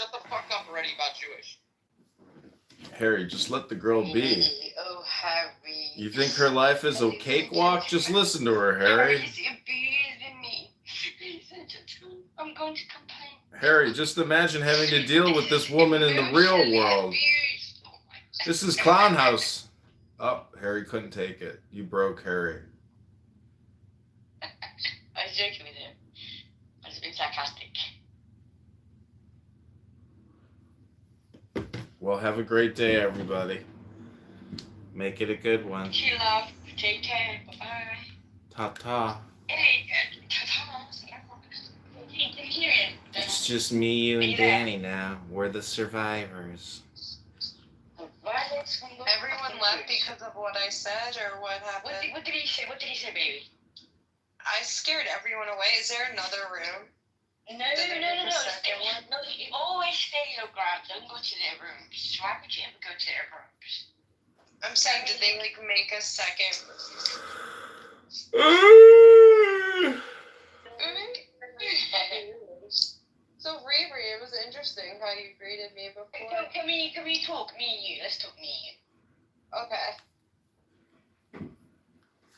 shut the fuck up already about Jewish. Harry, just let the girl be. Oh, Harry. You think her life is a cakewalk? Just listen to her, Harry. He's abusing me. I'm going to complain. Harry, just imagine having to deal with this woman in the real world. This is Clown House. Oh, Harry couldn't take it. You broke Harry. I was joking with him. I was being sarcastic. Well, have a great day, everybody. Make it a good one. She love. Take care. Bye-bye. Ta-ta. Hey, ta-ta. It's just me, you, and Danny now. We're the survivors. Everyone left because of what I said, or what happened? What did he say? What did he say, baby? I scared everyone away. Is there another room? No. No, you always stay your ground. Don't go to their rooms. Why would you ever go to their rooms? I'm saying, did they like make a second? So Riri, it was interesting how you greeted me before. So can we talk, me and you? Let's talk, me and you. Okay.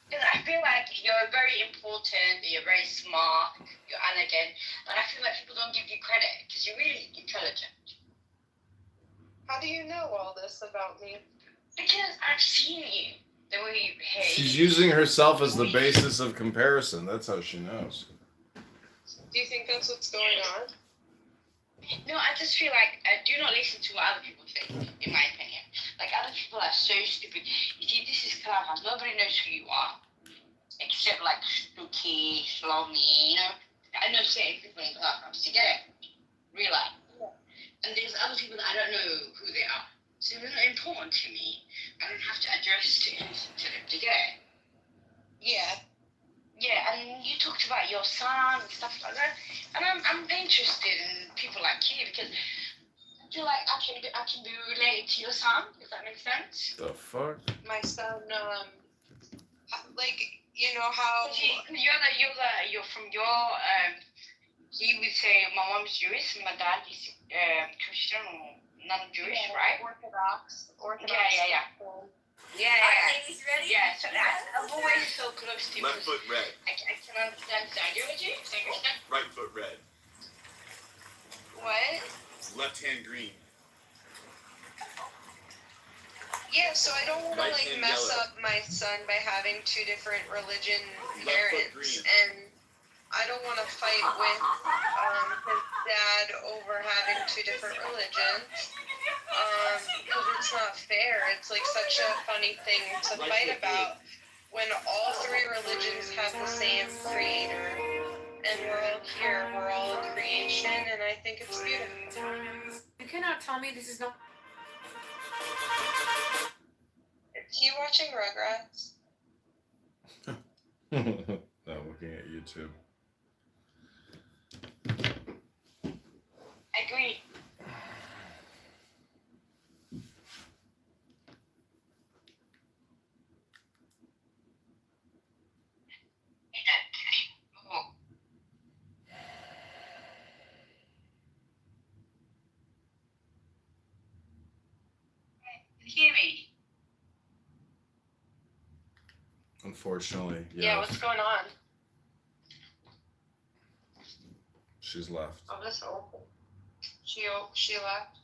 Because I feel like you're very important, you're very smart, you're elegant, but I feel like people don't give you credit because you're really intelligent. How do you know all this about me? Because I've seen you, the way you behave. She's using herself as the basis of comparison. That's how she knows. Do you think that's what's going on? No, I just feel like I do not listen to what other people think, in my opinion. Like, other people are so stupid. You see, this is Clubhouse. Nobody knows who you are. Except, like, Spooky, Shlomi, you know? I know certain people in Clubhouse. You get it? Real life. Yeah. And there's other people that I don't know who they are. So they're not important to me. I don't have to address to them. Do you get it? Yeah. Yeah, and you talked about your son and stuff like that, and I'm interested in people like you because I feel like I can be related to your son, if that makes sense. The fuck? My son, like, you know how You're from your he would say my mom's Jewish, my dad is Christian or non-Jewish, yeah, right? Orthodox. Yeah. Yeah. He's ready? Yeah, so I'm always so close to you. Left foot red. I can understand the idea with you. So you understand? Right foot red. What? Left hand green. Yeah, so I don't want to Right like hand mess yellow. up my son by having two different religion Left foot parents, green. and I don't want to fight with his dad over having two different religions. Because it's not fair. It's like such a funny thing to fight about when all three religions have the same creator, and we're all here, we're all a creation, and I think it's beautiful. You cannot tell me this is not. Is he watching Rugrats? No, looking at YouTube. I agree. Hear me? Unfortunately, yes. Yeah, what's going on? She's left. Oh, this open. She left.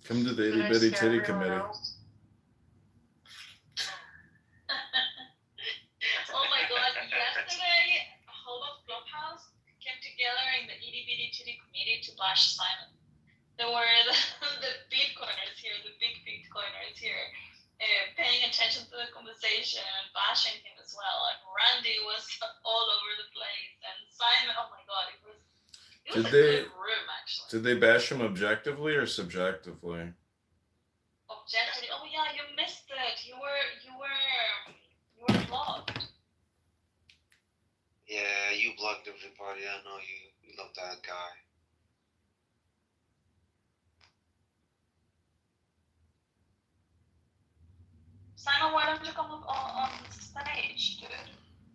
Come to the Did itty I bitty scare titty everyone committee. else? Oh my god, yesterday, a whole of Clubhouse came together in the itty bitty titty committee to bash Simon. There were the Bitcoiners here, the big Bitcoiners here, paying attention to the conversation and bashing him as well. And Randy was all over the place. And Simon, oh my god, it was a good room actually. Did they bash him objectively or subjectively? Objectively, oh yeah, you missed it. You were blocked. Yeah, you blocked everybody. I know you love that guy. Simon, why don't you come up on the stage, dude?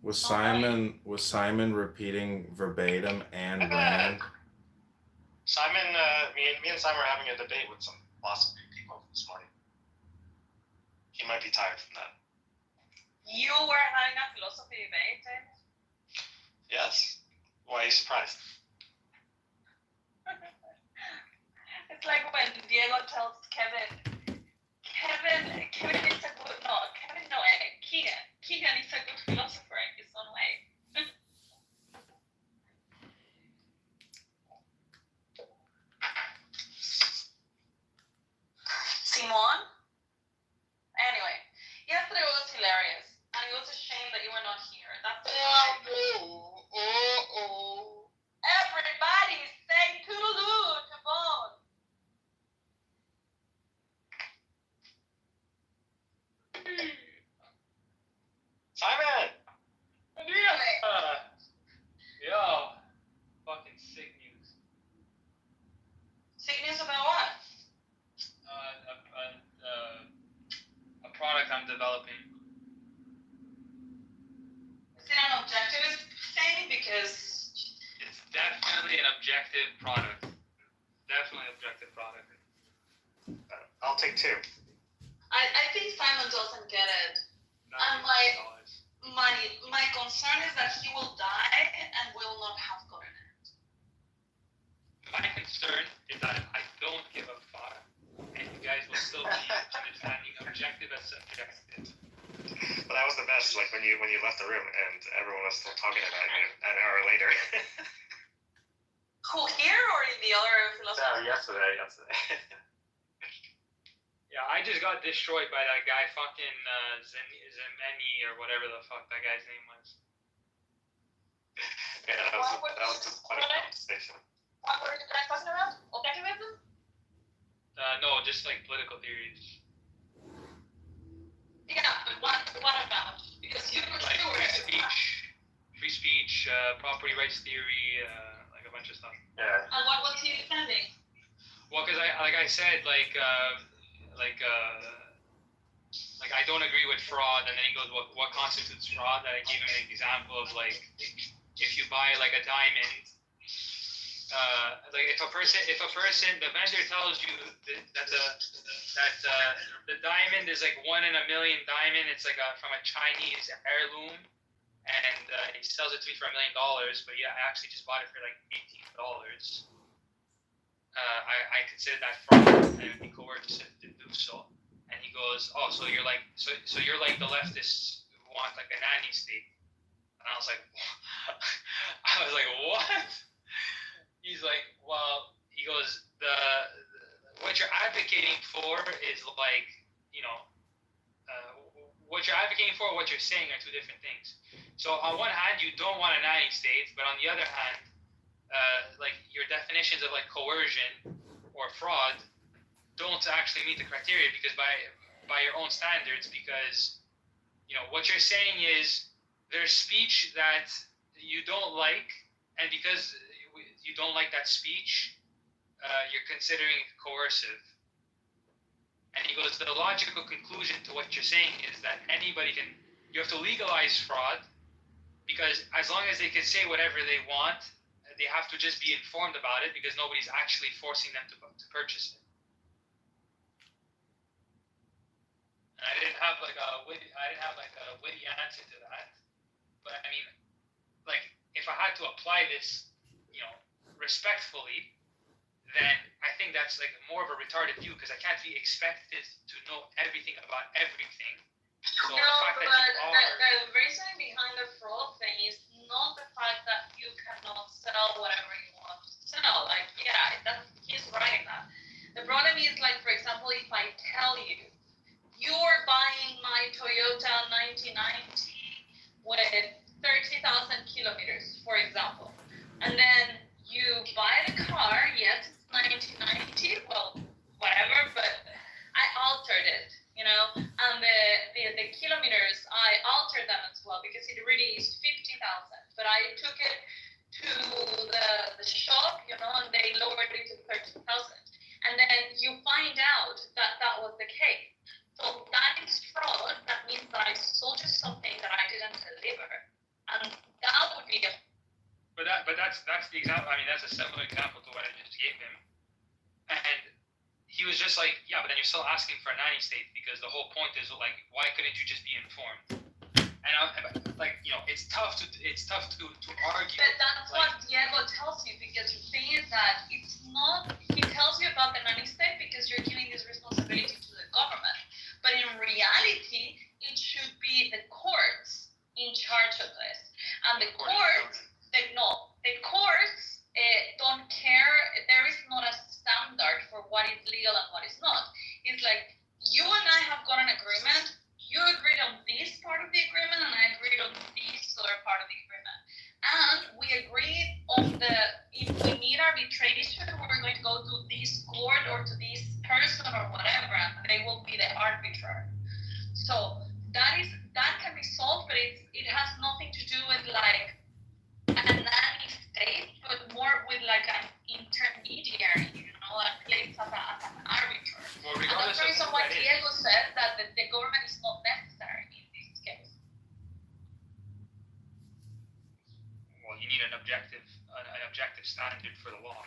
Was Simon repeating verbatim and Rand? me and Simon were having a debate with some philosophy people this morning. He might be tired from that. You were having a philosophy debate, James? Yes. Why are you surprised? It's like when Diego tells Kevin is a good, Keegan is a good philosopher in his own way. Simon? Anyway, yesterday was hilarious, and it was a shame that you were not here. That's Everybody say toodaloo to Bone. Simon! Really? Yo, fucking sick news. Sick news about what? A product I'm developing. Is it an objectivist thing? Because It's definitely an objective product. Definitely an objective product. I'll take two. I think Simon doesn't get it. And $9 my concern is that he will die and will not have gotten it. My concern is that I don't give a fuck, and you guys will still be understanding objective as subjective. But that was the best, like when you left the room and everyone was still talking about you an hour later. Who, here or in the other philosophy? yesterday. Yeah, I just got destroyed by that guy fucking Zemeni or whatever the fuck that guy's name was. Yeah, that was a funny conversation. What were you guys talking about? Objectivism? No, just like political theories. Yeah, but what about? Because you were Like still free speech, property rights theory, like a bunch of stuff. Yeah. And what was he defending? Well, because I said, I don't agree with fraud, and then he goes, what constitutes fraud? And I gave him an example of like, if you buy like a diamond, if a person, the vendor tells you that the diamond is like 1 in a million diamond, it's like from a Chinese heirloom, and he sells it to me for $1 million, but yeah, I actually just bought it for like $18. I consider that fraud, and it would be coercive to do so. And he goes, oh, so you're like the leftists who want like a nanny state. And I was like, what? He's like, well, he goes, what you're advocating for is like, what you're advocating for, what you're saying are two different things. So on one hand, you don't want a nanny state, but on the other hand, like your definitions of like coercion or fraud don't actually meet the criteria, because by your own standards, because what you're saying is there's speech that you don't like, and because you don't like that speech, you're considering it coercive. And he goes, the logical conclusion to what you're saying is that you have to legalize fraud, because as long as they can say whatever they want, they have to just be informed about it, because nobody's actually forcing them to purchase it. And I didn't have like a witty answer to that, but I mean, like if I had to apply this, respectfully, then I think that's like more of a retarded view, because I can't be expected to know everything about everything. So No, the fact but that the reasoning behind the fraud thing is not the fact that you cannot sell whatever you want to sell. Like, yeah, he's right in that. The problem is, like, for example, if I tell you, you're buying my Toyota 1990 with 30,000 kilometers, for example, and then you buy the car, yes, it's 1990, well, whatever, but I altered it, and the kilometers, I altered them as well, because it really is 50,000, but I took it to the just like, yeah, but then you're still asking for a nanny state because the whole point is like, why couldn't you just be informed? And like, you know, it's tough to argue. But that's like, what Diego tells you, because the thing is that it's not. He tells you about the nanny state because you're giving this responsibility to the government, but in reality, it should be the courts in charge of this, and the courts don't care. There is not a standard for what is legal and what is not. It's like you and I have got an agreement. You agreed on this part of the agreement, and I agreed on this other part of the agreement. And we agreed on if we need arbitration, we're going to go to this court or to this person or whatever, and they will be the arbiter. So that can be solved, but it has nothing to do with like a nanny state, but more with like an intermediary, that plays as an arbiter. well, And regardless that's the reason of why who that is, Diego said that the government is not necessary in this case. well, you need an objective standard for the law.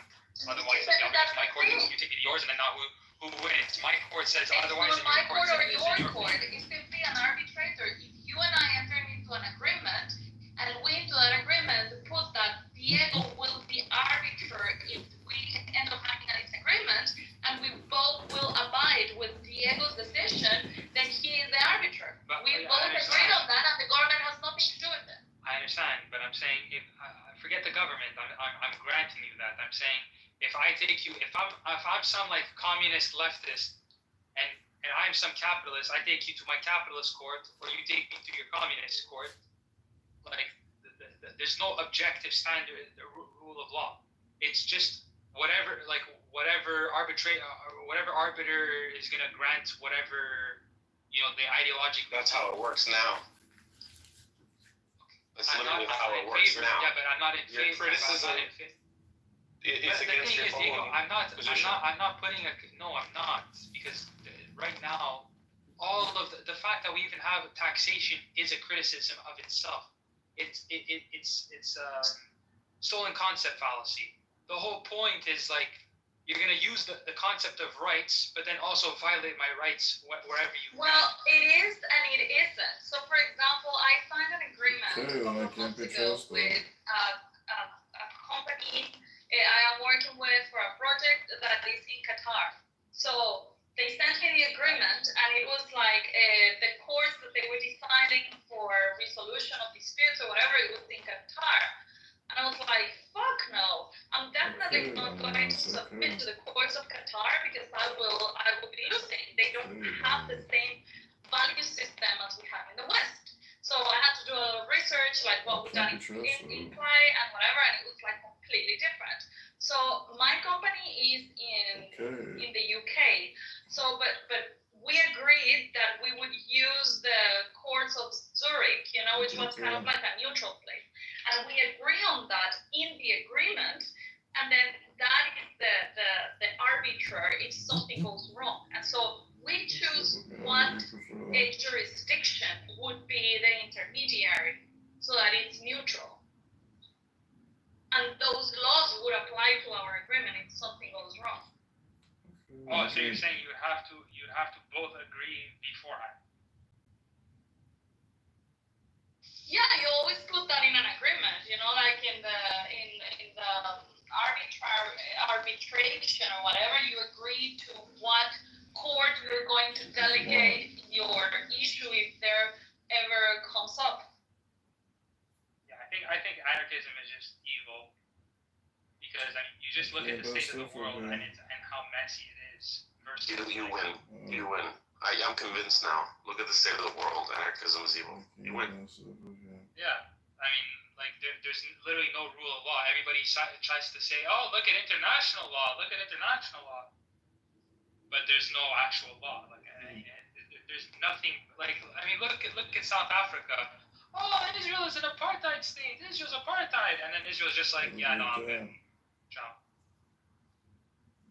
Otherwise, But you know, that's my the court thing. is you take it yours, and then now who wins? My court says It's otherwise, not and my your court or says your your court. It's simply an arbitrator. If you and I enter into an agreement, and we into that agreement put that Diego will be arbiter if we end up having a disagreement, and we both will abide with Diego's decision, then he is the arbiter. But We I both understand. agreed on that, and the government has nothing to do with it. I understand, but I'm saying if forget the government, I'm granting you that. I'm saying if I'm some like communist leftist, and I'm some capitalist, I take you to my capitalist court, or you take me to your communist court. Like there's no objective standard, rule of law. It's just whatever arbiter is gonna grant whatever the ideological. That's how it works now. That's I'm literally not how it in works favor, now. Yeah, but I'm not in Your favor. criticism- I'm not in favor. It's But the against thing your is, Diego, own I'm not putting no, I'm not, because right now, all of the fact that we even have taxation is a criticism of itself. It's stolen concept fallacy. The whole point is like you're gonna use the concept of rights, but then also violate my rights wherever you. Well, it is and it isn't. So, for example, I signed an agreement Okay, a well, I couple can't months be ago trusted. with a company I am working with for a project that is in Qatar. So they sent me the agreement, and it was like the course that they were deciding for resolution of disputes or whatever. It was in Qatar. And I was like, fuck no. I'm definitely not going to submit to the courts of Qatar because I will be losing. They don't have the same value system as we have in the West. So I had to do a research, like what would that imply and whatever, and it was like completely different. So my company is in the UK. So but we agreed that we would use the courts of Zurich, which was kind of like a neutral place. And we agree on that in the agreement, and then that is the arbiter if something goes wrong. And so we choose what a jurisdiction would be the intermediary so that it's neutral. And those laws would apply to our agreement if something goes wrong. Oh, so you're saying you'd have to both agree beforehand? Yeah, you always put that in an agreement, like in the arbitration or whatever, you agree to what court you're going to delegate your issue if there ever comes up. Yeah, I think anarchism is just evil because you just look at the state of the world and how messy it is. Versus You win. You win. I'm convinced now. Look at the state of the world. Anarchism is evil. You win. Yeah, I mean, like there's literally no rule of law. Everybody tries to say, "Oh, look at international law. Look at international law," but there's no actual law. Like, there's nothing. Like, I mean, look at South Africa. Oh, Israel is an apartheid state. Israel's apartheid, and then Israel's just like, yeah, no, I'm good. Ciao.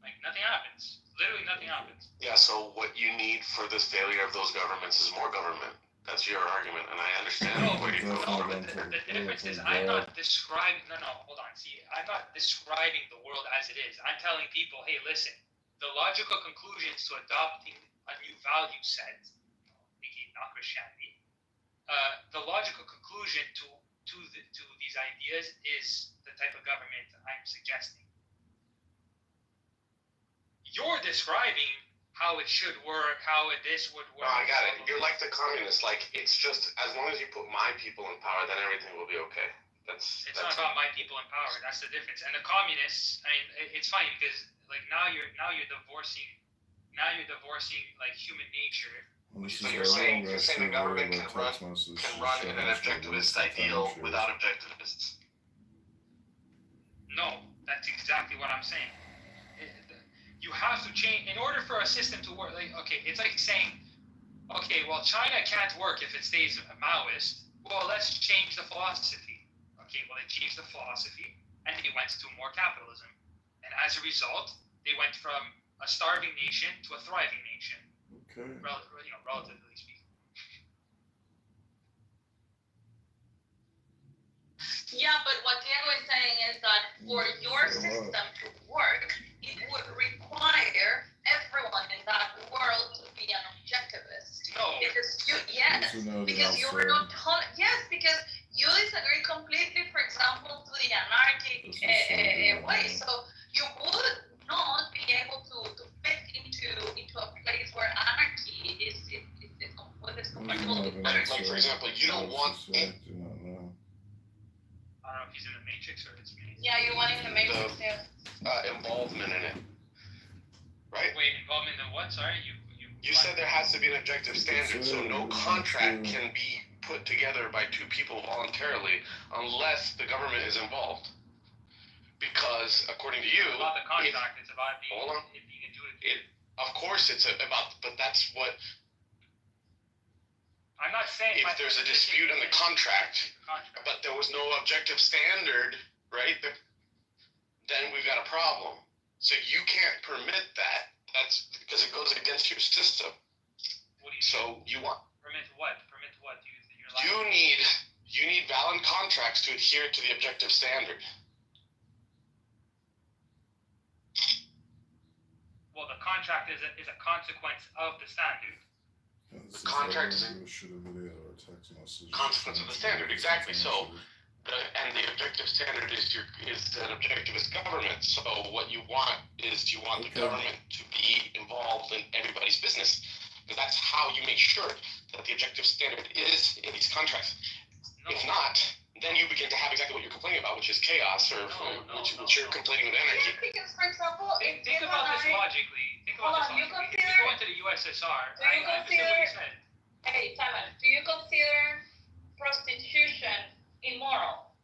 Like nothing happens. Literally nothing happens. Yeah, so what you need for this failure of those governments is more government. That's your argument, and I understand where you're coming from. The difference is I'm not describing. No, hold on. See, I'm not describing the world as it is. I'm telling people, hey, listen, the logical conclusions to adopting a new value set, aka not Christianity, the logical conclusion to these ideas is the type of government I'm suggesting. You're describing how it should work, how this would work. No, I got it. You're like the communists. Like, it's just, as long as you put my people in power, then everything will be okay. It's not about my people in power. That's the difference. And the communists, I mean, it's funny because like now you're divorcing like human nature. So you're saying the government can run in an objectivist ideal without objectivists. No, that's exactly what I'm saying. You have to change in order for a system to work. Like, okay, it's like saying, okay, well, China can't work if it stays Maoist. Well, let's change the philosophy. Okay, well, they changed the philosophy and they went to more capitalism, and as a result, they went from a starving nation to a thriving nation. Okay. Relatively speaking. Yeah, but what Diego is saying is that for your system to work, it would require everyone in that world to be an objectivist. No. Because because you disagree completely, for example, to the anarchic way. So you would not be able to fit into a place where anarchy is compatible with Like, for example, you don't want I don't know if he's in the Matrix or it's me. Yeah, you want in the Matrix, yeah. involvement in it, right? Wait, involvement in what? Sorry, You said there has to be an objective standard, so no contract can be put together by two people voluntarily unless the government is involved. Because according to you, it's about the contract. It's about being adjudicated. Of course, it's about, but that's what. I'm not saying if there's a dispute in the contract, but there was no objective standard, right? Then we've got a problem. So you can't permit that. That's because it goes against your system. What do you so you want permit what? Permit what? You need valid contracts to adhere to the objective standard. Well, the contract is a consequence of the standard. The contract is a consequence of the standard, exactly. So, and the objective standard is an objectivist government. So what you want is the government to be involved in everybody's business, because that's how you make sure that the objective standard is in these contracts. No. If not, then you begin to have exactly what you're complaining about, which is chaos, or which you're complaining with anarchy. Because, for example, think about this logically. Think about this logically. If you go into the USSR, I understand what you said. Hey, Simon, do you consider prostitution immoral?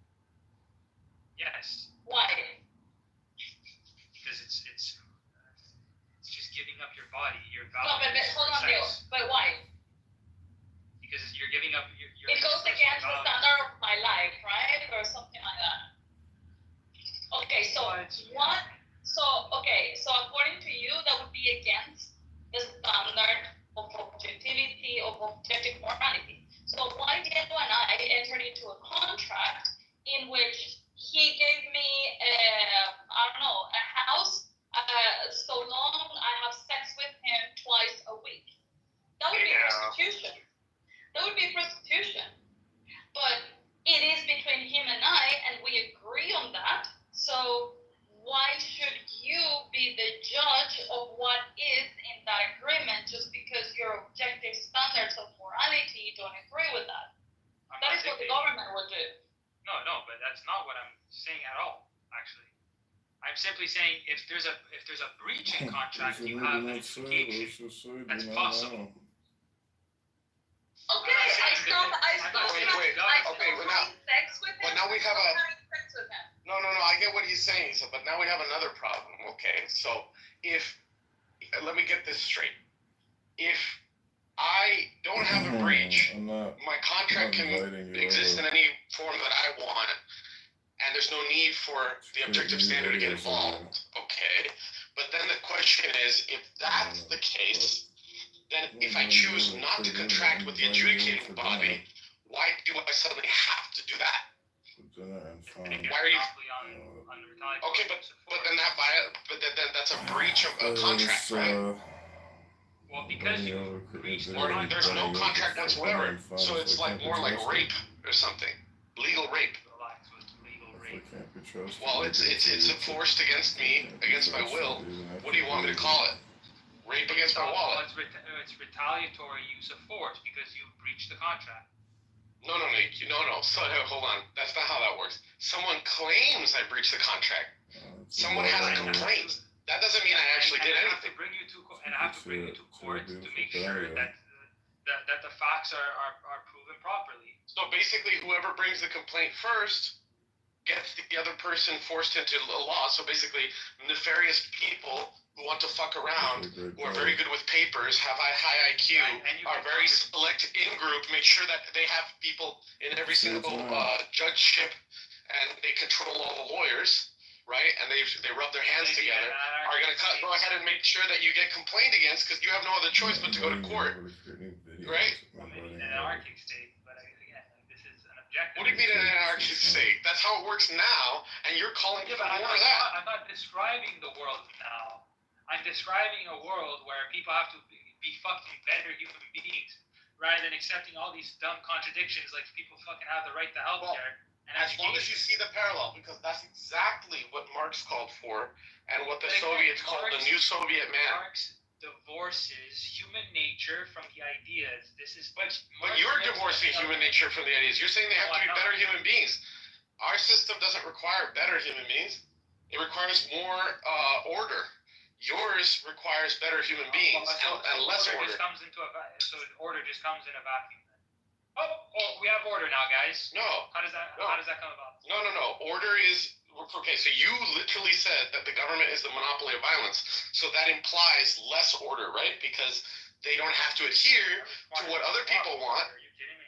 Yes. Why? Because it's just giving up your body, your value. No, but hold on, Diego. But why? Because you're giving up your it goes against the standard of my life, right? Or something like that. Okay, so what? So according to you, that would be against the standard of objectivity, of objective morality. So why Diego and I entered into a contract in which he gave me a house so long I have sex with him twice a week? That would be prostitution. That would be prostitution. But it is between him and I, and we agree on that. So why should you be the judge of what is in that agreement just because your objective standards of morality don't agree with that? That is what the government would do. No, but that's not what I'm saying at all, actually. I'm simply saying if there's a breach in contract, you have an implication. That's possible. Okay, I stopped having sex with him. But now we have No, I get what he's saying. So, but now we have another problem. Okay, so let me get this straight. If I don't have a breach, my contract can exist in any form that I want, and there's no need for the objective standard to get involved. Okay, but then the question is, if that's the case, then if I choose not to contract with the adjudicating body, why do I suddenly have to do that? Why are you? Okay, but then that's that's a breach of a contract, right? Well, because you breached the Or contract, there's no contract whatsoever. So it's like more like rape or something. Legal rape. relax with legal If I rape. can't be trusted, Well, it's enforced against me, against my will. What do you want me to call it? Rape against my Well, wallet. it's retaliatory use of force because you breached the contract. No. So hold on. That's not how that works. Someone claims I breached the contract. Someone has a complaint. That doesn't mean I actually did I have anything. to bring you to court to make sure that the facts are proven properly. So basically, whoever brings the complaint first gets the other person forced into a law. So basically, nefarious people who want to fuck around, who are very good with papers, have a high IQ, are very select in group, make sure that they have people in every single judgeship, and they control all the lawyers, right? And they rub their hands together. Are going to go ahead and make sure that you get complained against because you have no other choice but to go to court, right? Maybe in an anarchic state, but again, this is an objective. What do you mean in an anarchic state? That's how it works now, and you're calling for more of that. I'm not describing the world now. I'm describing a world where people have to be fucking better human beings rather than accepting all these dumb contradictions like people fucking have the right to health care. And as long as you see the parallel, because that's exactly what Marx called for and what the Soviets called the new Soviet man. Marx divorces human nature from the ideas. But you're divorcing human nature from the ideas. You're saying they have to be better human beings. Our system doesn't require better human beings. It requires more order. Yours requires better human beings and less order. So order just comes in a vacuum. Oh, we have order now, guys. No. How does that come about? No. Order is okay. So you literally said that the government is the monopoly of violence. So that implies less order, right? Because they don't have to adhere to what other people want. Are you kidding me?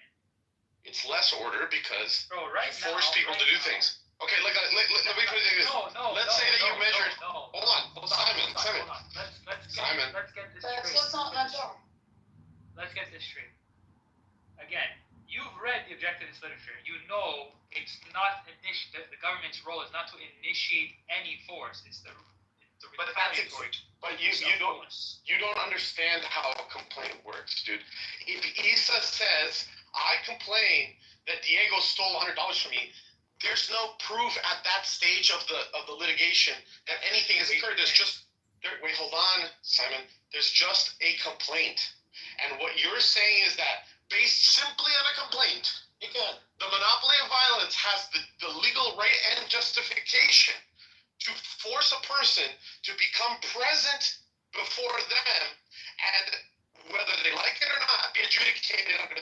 It's less order because you force people to do things. Okay, let me put it like this. Let's say that you measured. Hold on, Simon. Let's get this straight. Let's get this straight. Again, you've read the objectivist literature. You know it's not the government's role is not to initiate any force. It's the retaliatory. But you don't understand how a complaint works, dude. If Issa says I complain that Diego stole $100 from me, there's no proof at that stage of the litigation that anything has occurred. Wait, hold on, Simon. There's just a complaint. And what you're saying is that based simply on a complaint, the monopoly of violence has the legal right and justification to force a person to become present before them and whether they like it or not, be adjudicated under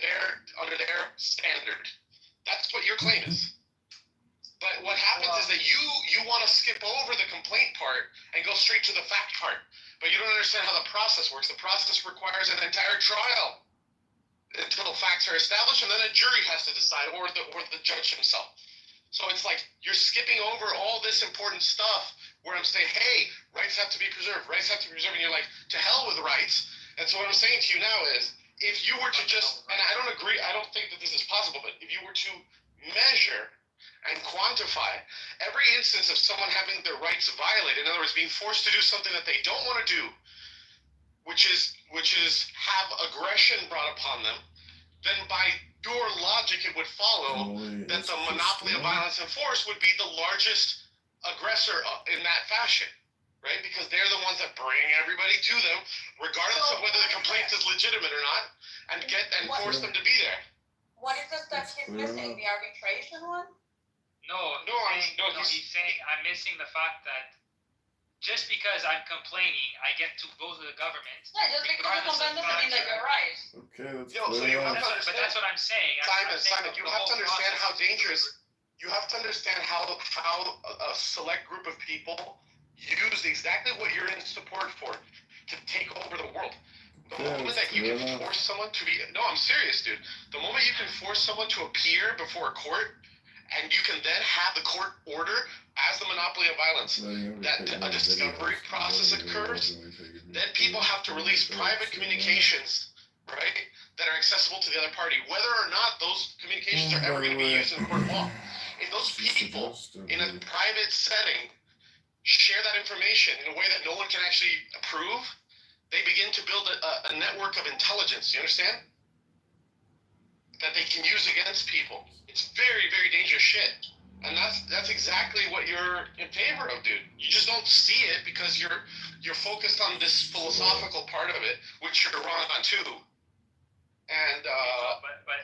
their standard. That's what your claim is. But what happens is that you want to skip over the complaint part and go straight to the fact part. But you don't understand how the process works. The process requires an entire trial until facts are established, and then a jury has to decide, or the judge himself. So it's like you're skipping over all this important stuff where I'm saying, hey, rights have to be preserved, and you're like, to hell with rights. And so what I'm saying to you now is, if you were to just, and I don't think that this is possible, but if you were to measure and quantify every instance of someone having their rights violated, in other words, being forced to do something that they don't want to do, which is have aggression brought upon them, then by your logic it would follow that the monopoly of violence and force would be the largest aggressor in that fashion, right? Because they're the ones that bring everybody to them, regardless of whether the complaint is legitimate or not, and force them to be there. What is the step he's missing? The arbitration one? He's saying I'm missing the fact that just because I'm complaining, I get to go to the government. Yeah, just because you complain doesn't mean that you're right. Okay, that's But that's what I'm saying. Simon, you have to understand how dangerous. You have to understand how a select group of people use exactly what you're in support for to take over the world. The moment that you can force someone to be... No, I'm serious, dude. The moment you can force someone to appear before a court, and you can then have the court order as the monopoly of violence, that a discovery process occurs, then people have to release private communications, right, that are accessible to the other party, whether or not those communications are ever going to be used in court of law. If those people in a private setting share that information in a way that no one can actually approve, they begin to build a network of intelligence. You understand? That they can use against people. It's very, very dangerous shit. And that's exactly what you're in favor of, dude. You just don't see it because you're focused on this philosophical part of it, which you're wrong on too. And but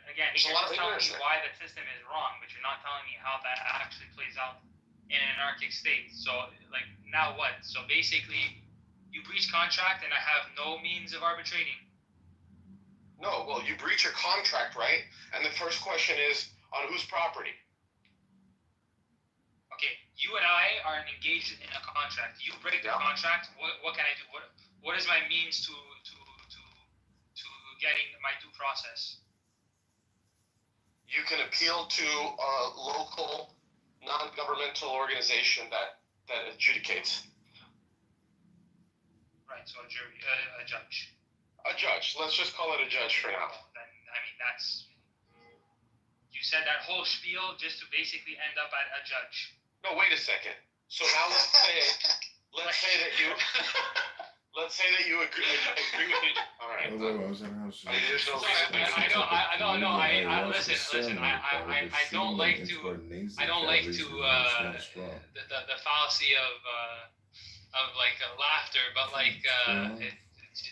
again, there's a you're lot of telling ignorance me there. why the system is wrong, but you're not telling me how that actually plays out in an anarchic state. So like now what? So basically, you breach contract, and I have no means of arbitrating. No, well, you breach your contract, right? And the first question is on whose property? Okay, you and I are engaged in a contract. You break the contract. What can I do? What is my means to getting my due process? You can appeal to a local non-governmental organization that adjudicates. Right. So a jury, a judge. A judge. Let's just call it a judge for now. Then I mean that's. You said that whole spiel just to basically end up at a judge. No, wait a second. So now let's say that you agree with me. All right. Although I was in a house. There's no I listen. I don't like to the fallacy of like laughter, but like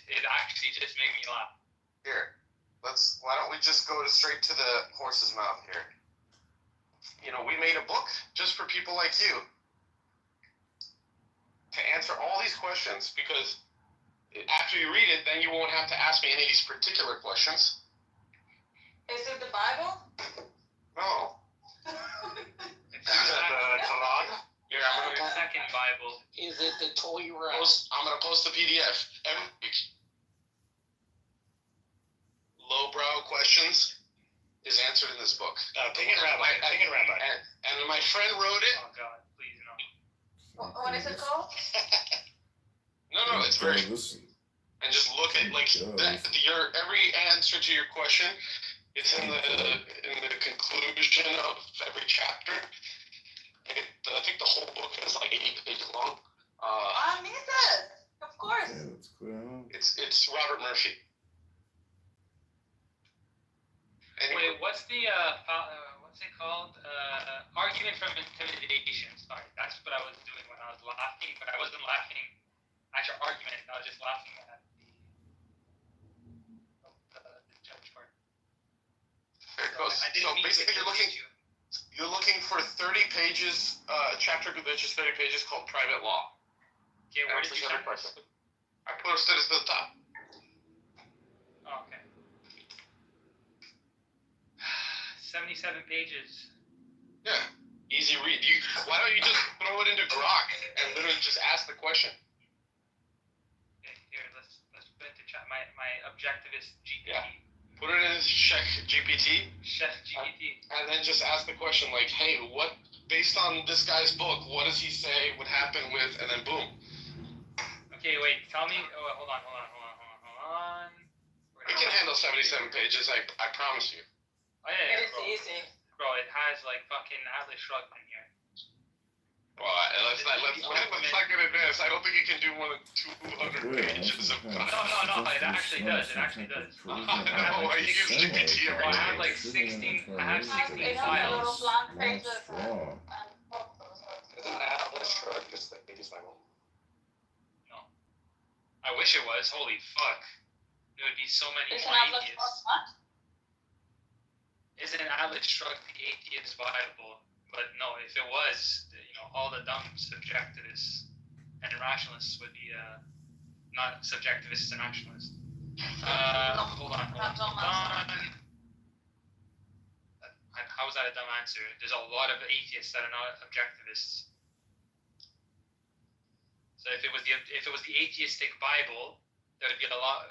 it actually just made me laugh. Here, why don't we just go straight to the horse's mouth here? You know, we made a book just for people like you to answer all these questions, because after you read it, then you won't have to ask me any of these particular questions. Is it the Bible? No. It's Is it the Quran? Here, I'm your gonna second Bible. Is it the Torah? I'm gonna post the PDF every week. Lowbrow questions is answered in this book. Take it, Rabbi. And my friend wrote it. Oh God, please no. What is it called? No, it's very. Listen. And just look at your every answer to your question is in the conclusion of every chapter. I think the whole book is like 80 pages long. Mises, of course. Yeah, that's cool. It's Robert Murphy. Wait, what's the what's it called? Argument from intimidation. Sorry, that's what I was doing when I was laughing, but I wasn't laughing at your argument. I was just laughing at the judge part. There it goes. So basically, you're looking for 30 pages, chapter which is 30 pages called Private Law. Okay, where did you send this? I posted it to the top. Oh, okay. 77 pages. Yeah, easy read. Why don't you just throw it into Grok and literally just ask the question? Okay, here, let's put it to chat. My objectivist GPT. Yeah. Put it in Chef GPT. Chef GPT. And then just ask the question like, hey, what, based on this guy's book, what does he say would happen with, and then boom. Okay, wait, tell me, hold on. We can handle 77 pages, I promise you. Oh yeah, It is bro. easy. Bro, it has like fucking Atlas Shrugged in here. Well, let's not get advanced. I don't think you can do more than 200 pages of No, it actually does. I use GPT every I day. have like 16 It has a files. little blank pages straw. and photos. Atlas Shrugged is the biggest Bible. No. I wish it was. Holy fuck. There would be so many It's more an Atlas atheists. what? Isn't Atlas Shrugged the atheist Bible? But no, if it was, all the dumb subjectivists and rationalists would be not subjectivists and rationalists. Hold on. How is that a dumb answer? There's a lot of atheists that are not objectivists. So if it was the atheistic Bible, there would be a lot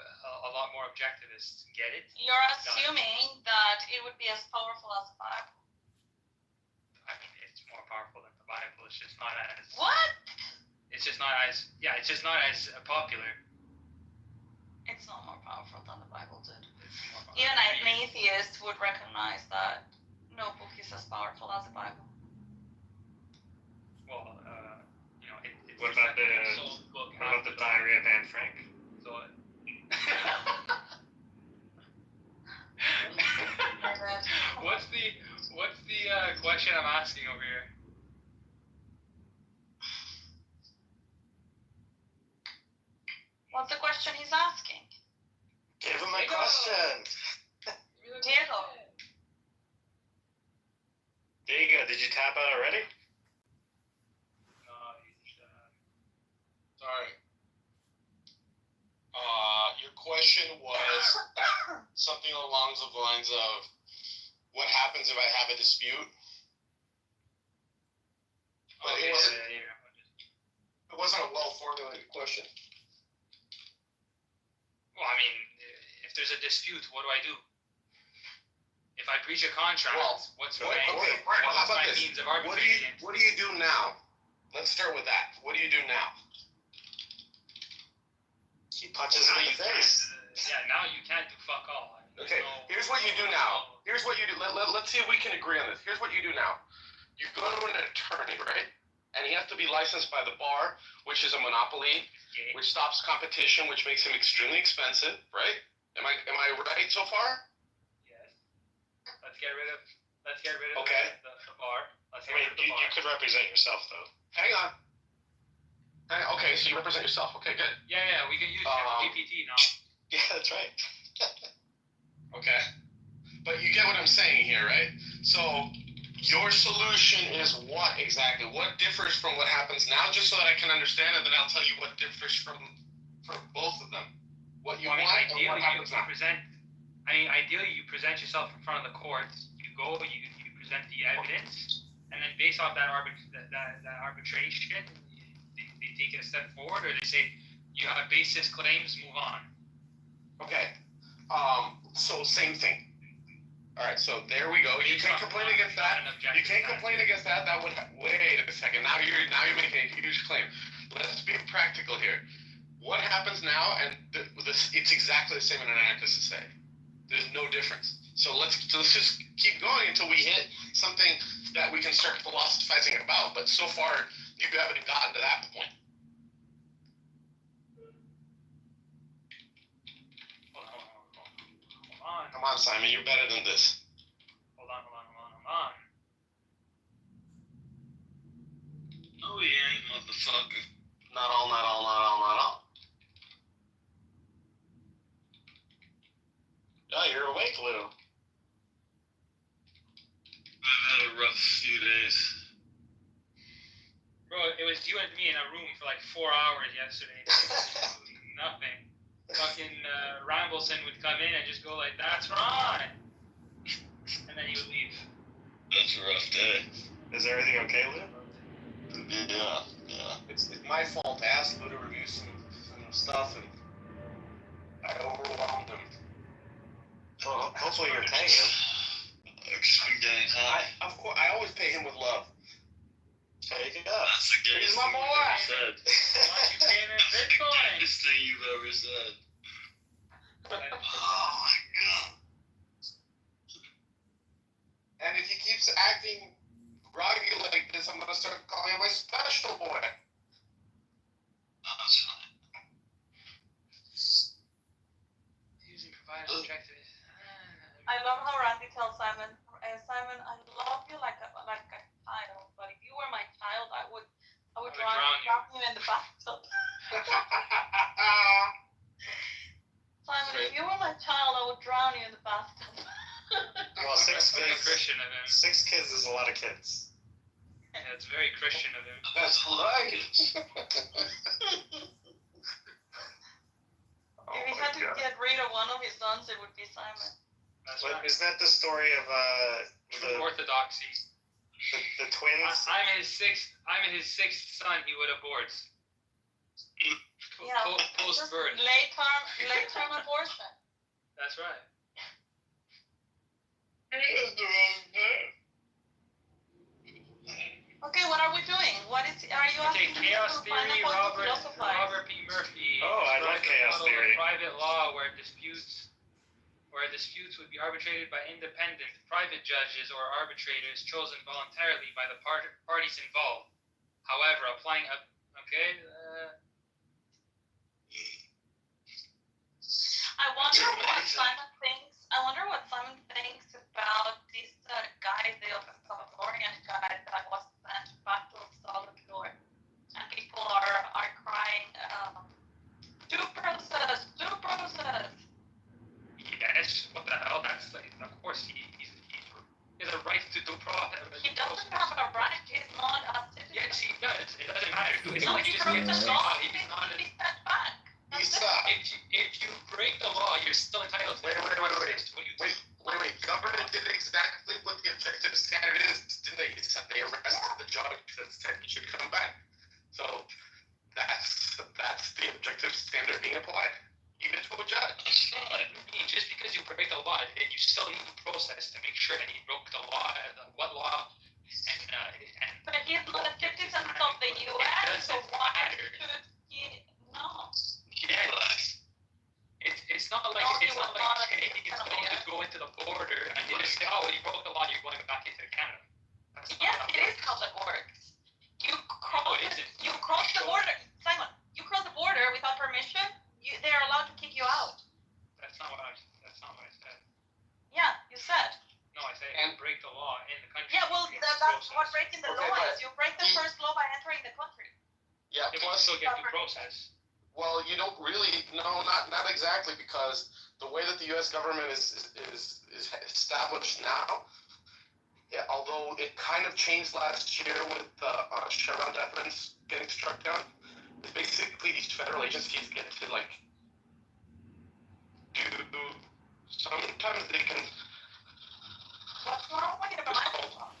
more objectivists. Get it? You're assuming that it would be as powerful as the Bible. I mean, it's more powerful than the Bible. It's just not as. What? It's just not as. Yeah, it's just not as popular. It's not more powerful than the Bible did. It's more popular. Even an atheist would recognize that no book is as powerful as the Bible. Well, What about the diarrhea of Anne Frank? So, what's the question I'm asking over here? What's the question he's asking? Give him a question. Diego. Diego, did you tap out already? No, he's Sorry. Your question was something along the lines of, what happens if I have a dispute? But it wasn't a well-formulated question. Well, I mean, if there's a dispute, what do I do? If I breach a contract, what's my means of arbitrating it? What do you do now? Let's start with that. What do you do now? He punches him in the face. Now you can't do fuck all. Okay, here's what you do now. Here's what you do. Let's see if we can agree on this. Here's what you do now. You go to an attorney, right? And he has to be licensed by the bar, which is a monopoly, which stops competition, which makes him extremely expensive, right? Am I right so far? Yes. Let's get rid of Okay. the bar. Let's I get mean, rid of the bar. you could represent yourself, though. Hang on. Okay, so you represent yourself. Okay, good. Yeah, we can use GPT now. Yeah, that's right. Okay. But you get what I'm saying here, right? So your solution is what exactly? What differs from what happens now, just so that I can understand, and then I'll tell you what differs from both of them. What you want and what happens now. Ideally, you present yourself in front of the courts. You present the evidence, and then based off that arbitration, they take it a step forward, or they say you have basis claims, move on. Okay. So same thing. All right. So there we go. You can't complain against that. You can't complain against that. That would wait a second. Now you're making a huge claim. Let's be practical here. What happens now? And it's exactly the same in an anarchist society. There's no difference. So let's just keep going until we hit something that we can start philosophizing about. But so far, you haven't gotten to that point. Hold on. Come on, Simon. You're better than this. Hold on. No, he ain't, motherfucker. Not all. Oh, you're awake, Lou. I've had a rough few days. Bro, it was you and me in a room for like 4 hours yesterday. Nothing. Fucking Rambleson would come in and just go like, "That's right," and then he would leave. That's a rough day. Is everything okay, Lou? Yeah. It's my fault. I asked Lou to review some stuff, and I overwhelmed him. Well, hopefully you're paying him. I'm getting high. Of course, I always pay him with love. Take it up. That's the gayest He's my thing boy. you've ever said. Why don't you pay him in Bitcoin? Gayest thing you've ever said. Oh my god. And if he keeps acting groggy like this, I'm gonna start calling him my special boy. That's fine. Using provided objectives. I love how Randy tells Simon, Simon, I love you like a child, but if you were my child, I would drown you in the bathtub. Simon, if you were my child, I would drown you in the bathtub. Well, That's very Christian of him. 6 kids is a lot of kids. Yeah, it's very Christian of him. That's right. If he had to get rid of one of his sons, it would be Simon. That's But right. isn't that the story of True orthodoxy. the twins? I'm his sixth son. He would abort. Yeah, Post just birth. late term abortion. That's right. Okay, what are we doing? Are you Okay, asking me chaos to find a theory. point to philosophize? Robert P. Murphy. Oh, I love describes the chaos model of theory. Private law where disputes would be arbitrated by independent private judges or arbitrators chosen voluntarily by the parties involved. However, applying Okay. I wonder what Simon thinks about this guy, the Salvadorian guy that was sent back to El Salvador, and people are crying, due process. Yes. What the hell? That's like, of course he has a right to due process. He doesn't have a right. He's not a citizen. Yes, he does. It doesn't matter. So he broke the law. He's sent back. If you break the law, you're still entitled to Wait. Government did exactly what the objective standard is, didn't they? They arrested the judge that said he should come back. So that's the objective standard being applied, even to a judge. Just because you break the law, you still need the process to make sure that he broke the law. What law? But he's not a citizen of the U.S., so why should he not? Yes. It's not like he's going to go into the border and you just say, oh, you broke the law, you're going back into Canada. Yes, it is how that works. You cross the border, Simon. You cross the border without permission. They're allowed to kick you out. That's not what I said. Yeah, you said. No, I said you break the law in the country. Yeah, well, that's what breaking the law is. You break the first law by entering the country. Yeah, it will still get due process. Well, you don't really, not exactly, because the way that the U.S. government is established now, yeah, although it kind of changed last year with Chevron deference getting struck down, is basically these federal agencies get to do. Sometimes they can. What's wrong with your microphone?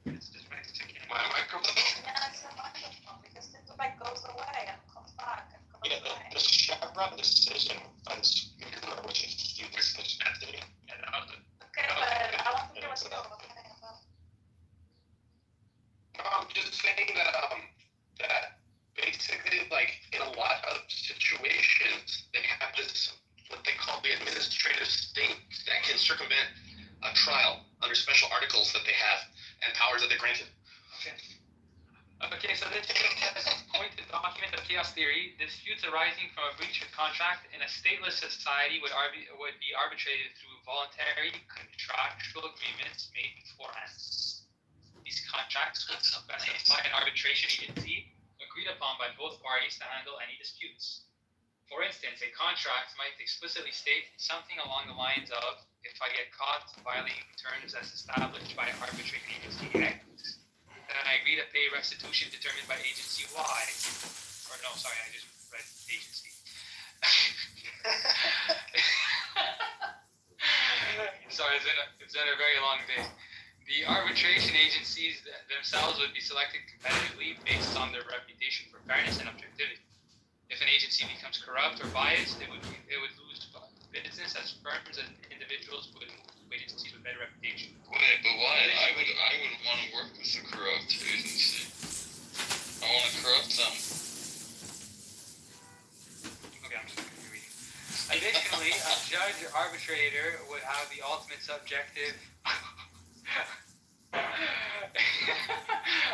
It's just Mexican. My microphone. Yeah, it's a microphone because it goes away and comes back and goes away. The Chevron decision was which is you discussed yesterday. Okay, but I want to hear what you're talking about. I'm just saying that basically, in a lot of situations, they have this what they call the administrative state that can circumvent a trial under special articles that they have and powers that they granted. Okay, so this point to document the chaos theory. Disputes arising from a breach of contract in a stateless society would be arbitrated through voluntary contractual agreements made beforehand. These contracts would specify an arbitration agency agreed upon by both parties to handle any disputes. For instance, a contract might explicitly state something along the lines of, if I get caught violating terms as established by arbitration agency X, then I agree to pay restitution determined by agency Y. Or no, sorry, I just read agency. Sorry, it's been a very long day. The arbitration agencies themselves would be selected competitively based on their reputation for fairness and objectivity. If an agency becomes corrupt or biased, it would lose business as firms and individuals would move agencies with better reputation. Wait, but why? I would want to work with a corrupt agency. I want to corrupt them. Okay, I'm just going to be reading. Additionally, a judge or arbitrator would have the ultimate subjective.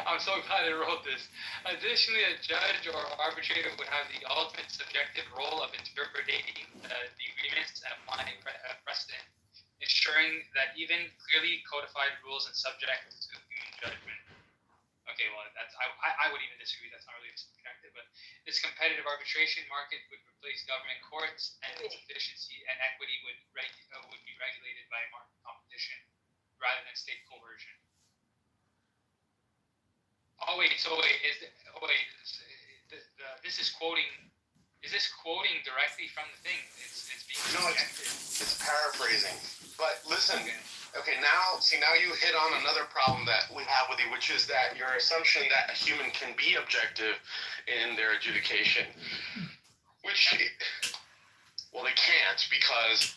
I'm so glad I wrote this. Additionally, a judge or arbitrator would have the ultimate subjective role of interpreting the agreements and applying precedent, ensuring that even clearly codified rules and subject to human judgment. Okay, well, I would even disagree. That's not really subjective, but this competitive arbitration market would replace government courts, and its efficiency and equity would be regulated by market competition rather than state coercion. This is quoting. Is this quoting directly from the thing? It's being subjected. It's paraphrasing. But listen, okay, now you hit on another problem that we have with you, which is that your assumption that a human can be objective in their adjudication, which, well, they can't because,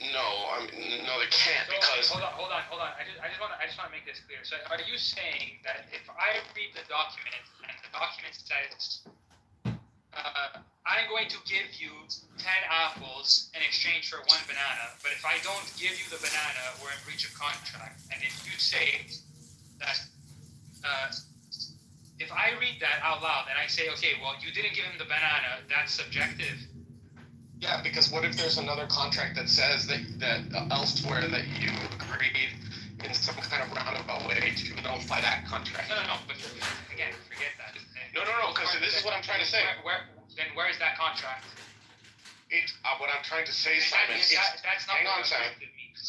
no, they can't because. Hold on. I just want to make this clear. So, are you saying that if I read the document and the document says, I'm going to give you 10 apples in exchange for 1 banana, but if I don't give you the banana, we're in breach of contract. And if you say that if I read that out loud and I say, okay, well, you didn't give him the banana, that's subjective. Yeah, because what if there's another contract that says that elsewhere that you agreed in some kind of roundabout way to nullify that contract? No, but again, forget that. No, because this is what I'm trying to say. Where is that contract? What I'm trying to say, Simon. That's not hang on, what Simon. objective means.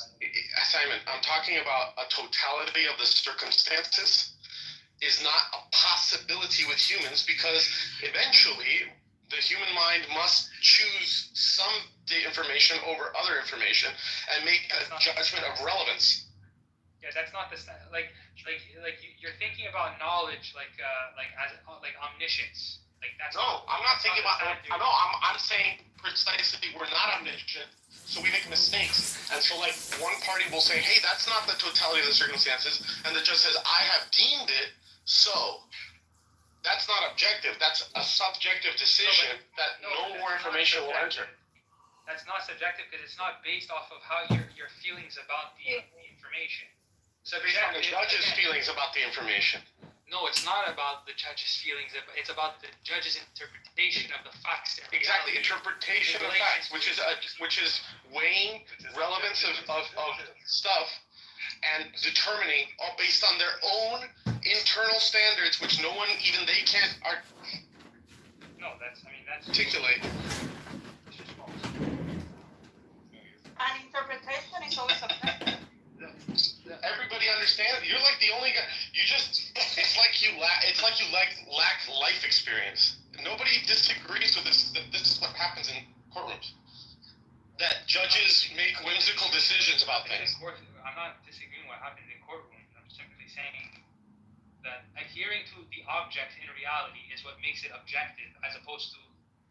Simon, I'm talking about a totality of the circumstances is not a possibility with humans, because eventually the human mind must choose some information over other information and make a judgment of relevance. Yeah, that's not the like you're thinking about knowledge like omniscience. Like that's. No, I'm not thinking about. No, I'm saying precisely we're not omniscient, so we make mistakes. And so, like, one party will say, "Hey, that's not the totality of the circumstances," and the judge says, "I have deemed it so." That's not objective. That's a subjective decision that no more information will enter. That's not subjective because it's not based off of how your feelings about the information. So based on the judge's feelings about the information. No, it's not about the judge's feelings. It's about the judge's interpretation of the facts. Exactly, interpretation of facts, which is weighing relevance of stuff and determining all based on their own internal standards, which no one, even they can't that's articulate. An interpretation is always subjective. Everybody understands. You're like the only guy. It's like you lack life experience. Nobody disagrees with this. This is what happens in courtrooms. That judges make whimsical decisions about things. I'm not disagreeing what happens in courtrooms. I'm simply saying that adhering to the object in reality is what makes it objective, as opposed to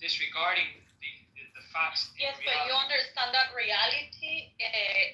disregarding the facts. Yes, but you understand that reality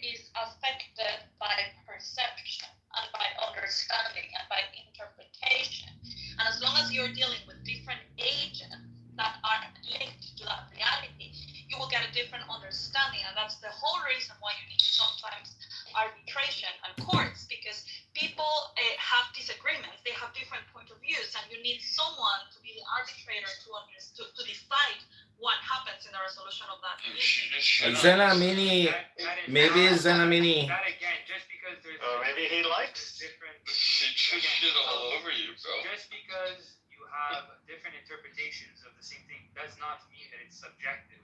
is affected by perception and by understanding and by interpretation. And as long as you're dealing with different agents that are linked to that reality, you will get a different understanding. And that's the whole reason why you need sometimes arbitration and courts, because people have disagreements, they have different point of views, and you need someone to be the arbitrator to decide what happens in the resolution of that issue. Zenamini, maybe Zenamini. That again, just because there's maybe he likes different. She just shit all over you, bro. Just because you have different interpretations of the same thing does not mean that it's subjective.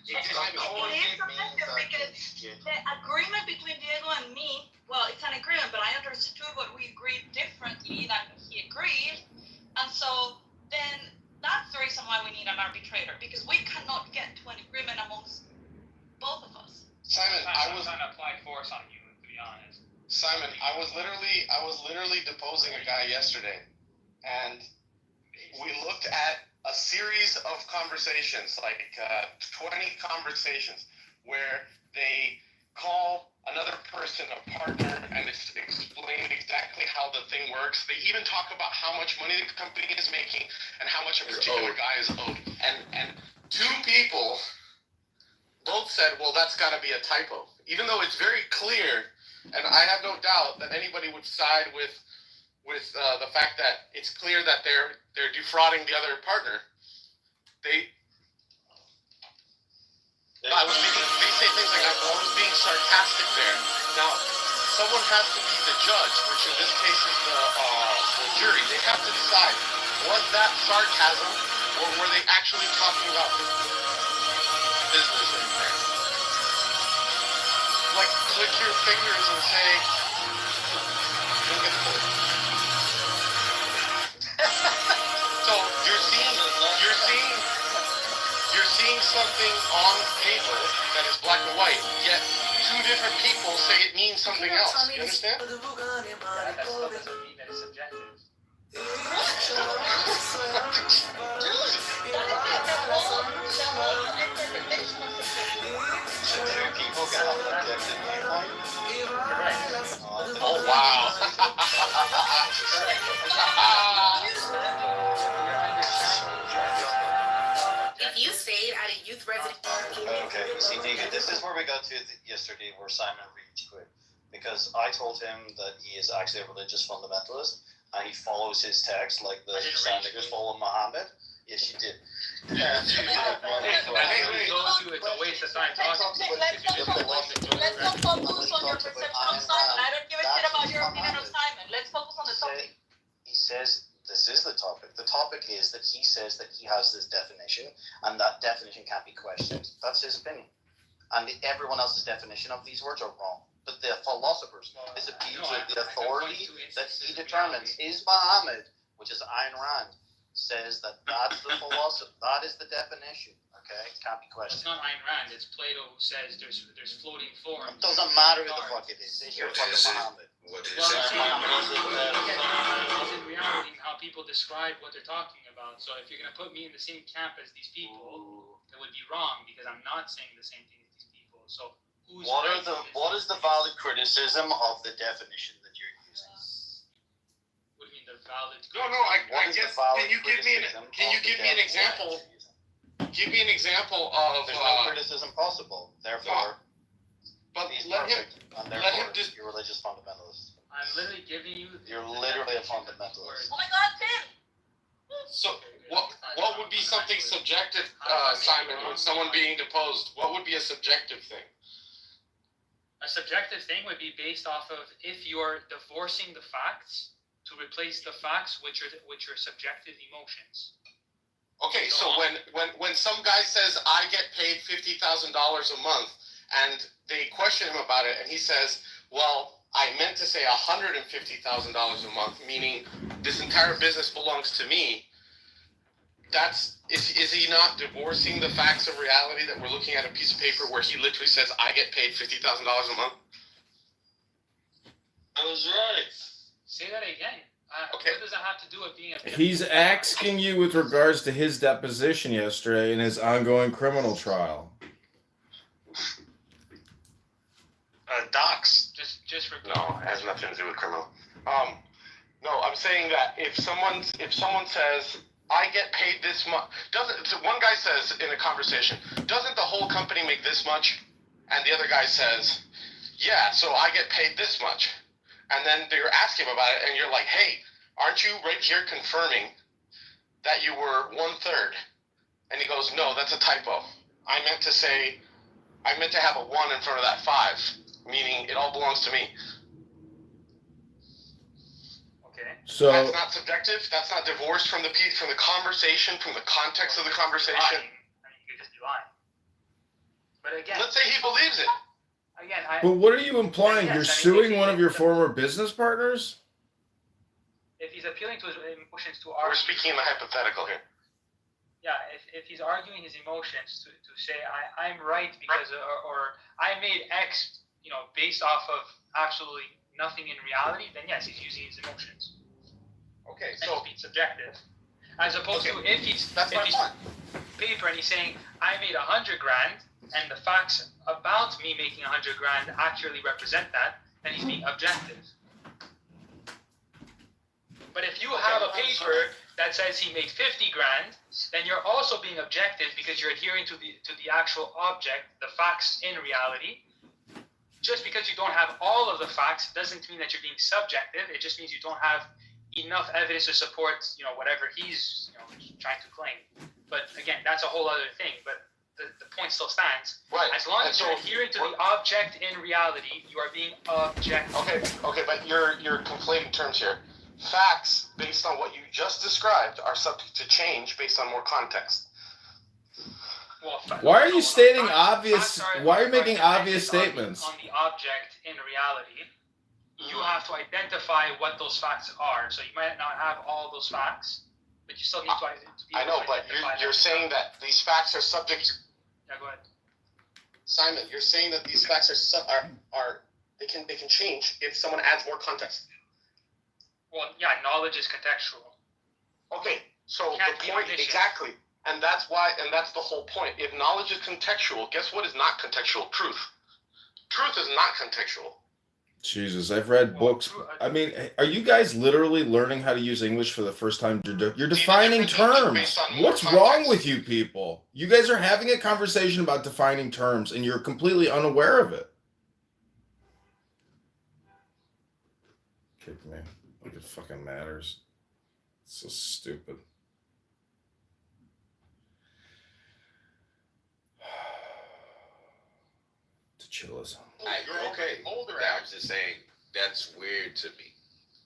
It is subjective because the agreement between Diego and me, well, it's an agreement, but I understood what we agreed differently than he agreed, and so then that's the reason why we need an arbitrator, because we cannot get to an agreement amongst both of us. Simon, I was trying to apply force on you, to be honest. Simon, I was literally deposing a guy yesterday, and we looked at a series of conversations, like 20 conversations, where they call another person a partner and explain exactly how the thing works. They even talk about how much money the company is making and how much a particular guy is owed. And two people both said, well, that's got to be a typo. Even though it's very clear, and I have no doubt that anybody would side with the fact that it's clear that they're defrauding the other partner. They say things like, I was being sarcastic there. Now, someone has to be the judge, which in this case is the jury. They have to decide, was that sarcasm, or were they actually talking about business right there? Like, click your fingers and say, look at the So you're seeing something on paper that is black and white, yet two different people say it means something else. You understand? That still doesn't mean that it's subjective. Two people can have an objective viewpoint. Oh, wow. If you stayed at a youth residence. Okay, see, Diego, this is where we got to yesterday, where Simon reached quick. Because I told him that he is actually a religious fundamentalist, and he follows his text like the I didn't Sand rage niggas quit. follow Muhammad. Yes, you did. Yeah. If anybody told you it's a waste of time talking to you, Let's not focus on your perception of Simon. I don't give a shit about your opinion of Simon. Let's focus on the topic. He says this is the topic. The topic is that he says that he has this definition, and that definition can't be questioned. That's his opinion. And everyone else's definition of these words are wrong. But the philosophers, this appeals to the authority that he determines is Muhammad, which is Ayn Rand, says that that's the philosophy, that is the definition. Okay, it can't be It's questioned. not Ayn Rand. It's Plato who says there's floating forms. It doesn't matter who the fuck it is. It's your fucking Muhammad. What is Well, it? it's in reality how people describe what they're talking about. So if you're gonna put me in the same camp as these people, it would be wrong because I'm not saying the same thing as these people. So who's What right are the in this? what is the valid criticism of the definition that you're using? What do you mean the valid? No, What I is the guess. valid Can you give me criticism can you of the give me an definition example? that you're using? Give me an example of. There's no criticism possible. Therefore, But he's let him. perfect, and let him therefore just- you're a religious fundamentalist. I'm literally giving you. You're the literally a definition of the fundamentalist. word. Oh my God, Tim! So what would be something subjective, Simon, when someone being deposed? What would be a subjective thing? A subjective thing would be based off of if you're divorcing the facts to replace the facts which are subjective emotions. Okay, so when some guy says I get paid $50,000 a month, and they question him about it, and he says, "Well, I meant to say $150,000 a month, meaning this entire business belongs to me." Is he not divorcing the facts of reality that we're looking at a piece of paper where he literally says I get paid $50,000 a month? I was right. Say that again. Okay. What does that have to do with being a? He's asking you with regards to his deposition yesterday in his ongoing criminal trial. Docs. Just repeat. No, it has nothing to do with criminal. No, I'm saying that if someone says I get paid this much, one guy says in a conversation, doesn't the whole company make this much? And the other guy says, yeah, so I get paid this much. And then they're asking him about it, and you're like, hey, aren't you right here confirming that you were 1/3? And he goes, no, that's a typo. I meant to have a 1 in front of that 5, meaning it all belongs to me. Okay. So That's not subjective. That's not divorced from the conversation, from the context of the conversation. Lying. I mean, you could just be lying. But again, Let's say he believes it. again, but what are you implying? Yes, You're I mean, suing if one he- of your former business partners? if he's appealing to his emotions to We're argue, speaking in the hypothetical here. yeah, if he's arguing his emotions to say I'm right because or I made X, based off of absolutely nothing in reality, then yes, he's using his emotions. Okay, And so he's being subjective, as opposed to if he's that's my point. paper and he's saying I made $100,000 and the facts about me making $100,000 accurately represent that, then he's being objective. But if you have a paper that says he made $50,000, then you're also being objective because you're adhering to the actual object, the facts in reality. Just because you don't have all of the facts doesn't mean that you're being subjective. It just means you don't have enough evidence to support, whatever he's, trying to claim. But again, that's a whole other thing. But the point still stands. Right. As long And as so you're adhering to the object in reality, you are being objective. Okay, but you're conflating terms here. Facts based on what you just described are subject to change based on more context. Well, Why are you stating facts obvious? Why are you making obvious dependent statements? on the object in reality? You have to identify what those facts are. So you might not have all those facts, but you still need to be I able know, to but identify you're them. saying that these facts are subject. Yeah, go ahead. Simon, you're saying that these facts are they can change if someone adds more context. Well, yeah, knowledge is contextual. Okay, so Can't the be point omniscient. exactly, and that's the whole point. If knowledge is contextual, guess what is not contextual? Truth. Truth is not contextual. Jesus, I've read books. I mean, are you guys literally learning how to use English for the first time? You're defining terms. What's wrong with you people? You guys are having a conversation about defining terms, and you're completely unaware of it. Kick me. Like a fucking matters. It's so stupid. To chillism. Okay. I'm just saying that's weird to me.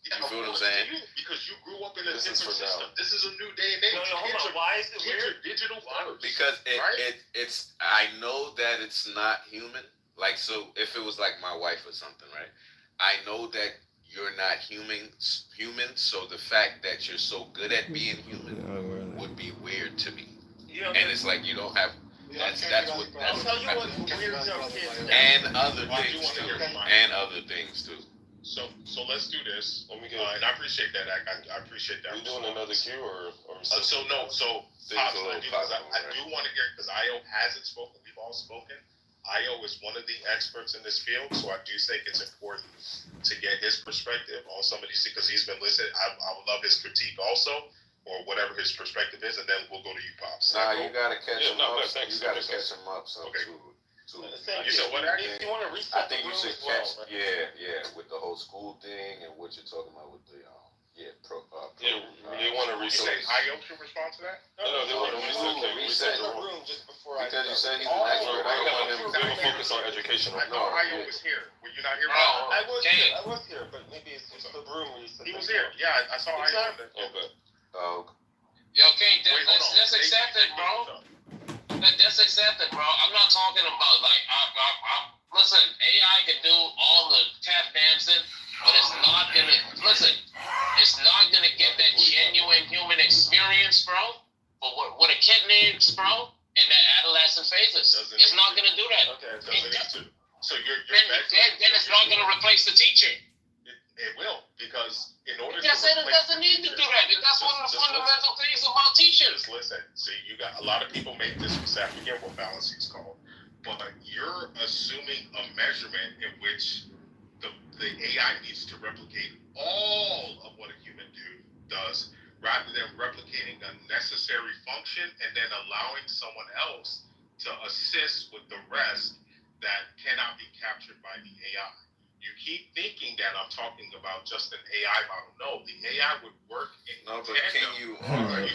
Yeah, You feel what I'm saying? Because you grew up in a different system. This is a new day and age. No, hold on. Why is it weird? Digital first. Because right? it's I know that it's not human. Like, so if it was like my wife or something, right? I know that you're not human. So the fact that you're so good at being human would be weird to me. And it's like you don't have. That's what. I'll tell you what's weird about kids. And other things too. And other things too. So let's do this. Let me get. And I appreciate that. I appreciate that. We doing another cue or so I do want to hear, because Io hasn't spoken. We've all spoken. Io is one of the experts in this field, so I do think it's important to get his perspective on some of these, because he's been listening. I would love his critique also, or whatever his perspective is, and then we'll go to you, Pops. Nah, you gotta catch him up. Thanks. You gotta catch him up. So okay. You said what? You want to reset? I think you should catch. Yeah, with the whole school thing and what you're talking about with the they want to reset. You say Io should respond to that? No, they want to reset the room just before because you said he's an expert. I don't want him to focus on education. I know Io was here. Were you not here? I was here, but maybe it's just the room reset. He was here. Yeah, I saw Io. Okay. Yo, King, let's accept it, bro. Let's accept it, bro. I'm not talking about listen, AI can do all the tap dancing, but it's not gonna get that genuine human experience, bro. But what a kid needs, bro, in the adolescent phases, it's not gonna do that. Okay, it doesn't need to. So then it's not gonna replace the teaching. It will, because in order to said it doesn't need to do that. That's one of the fundamental things about teaching. Just listen. See, you got a lot of people make this mistake. I forget what fallacy is called, but you're assuming a measurement in which the AI needs to replicate all of what a human does, rather than replicating a necessary function and then allowing someone else to assist with the rest that cannot be captured by the AI. You keep thinking that I'm talking about just an AI model. No, the AI would work in but tandem. can you I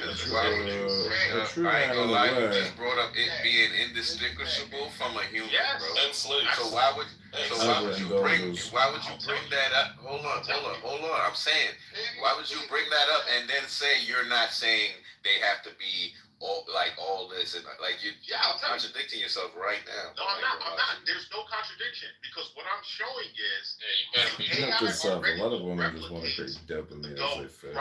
ain't gonna lie, you just brought up it being indistinguishable from a human, bro. And slaves. So why would you bring that up? Hold on. I'm saying, why would you bring that up and then say you're not saying they have to be all this and like you're contradicting yourself right now. No, I'm not. There's no contradiction, because what I'm showing is Note to self, a lot of women just want to create dopamine as they fish.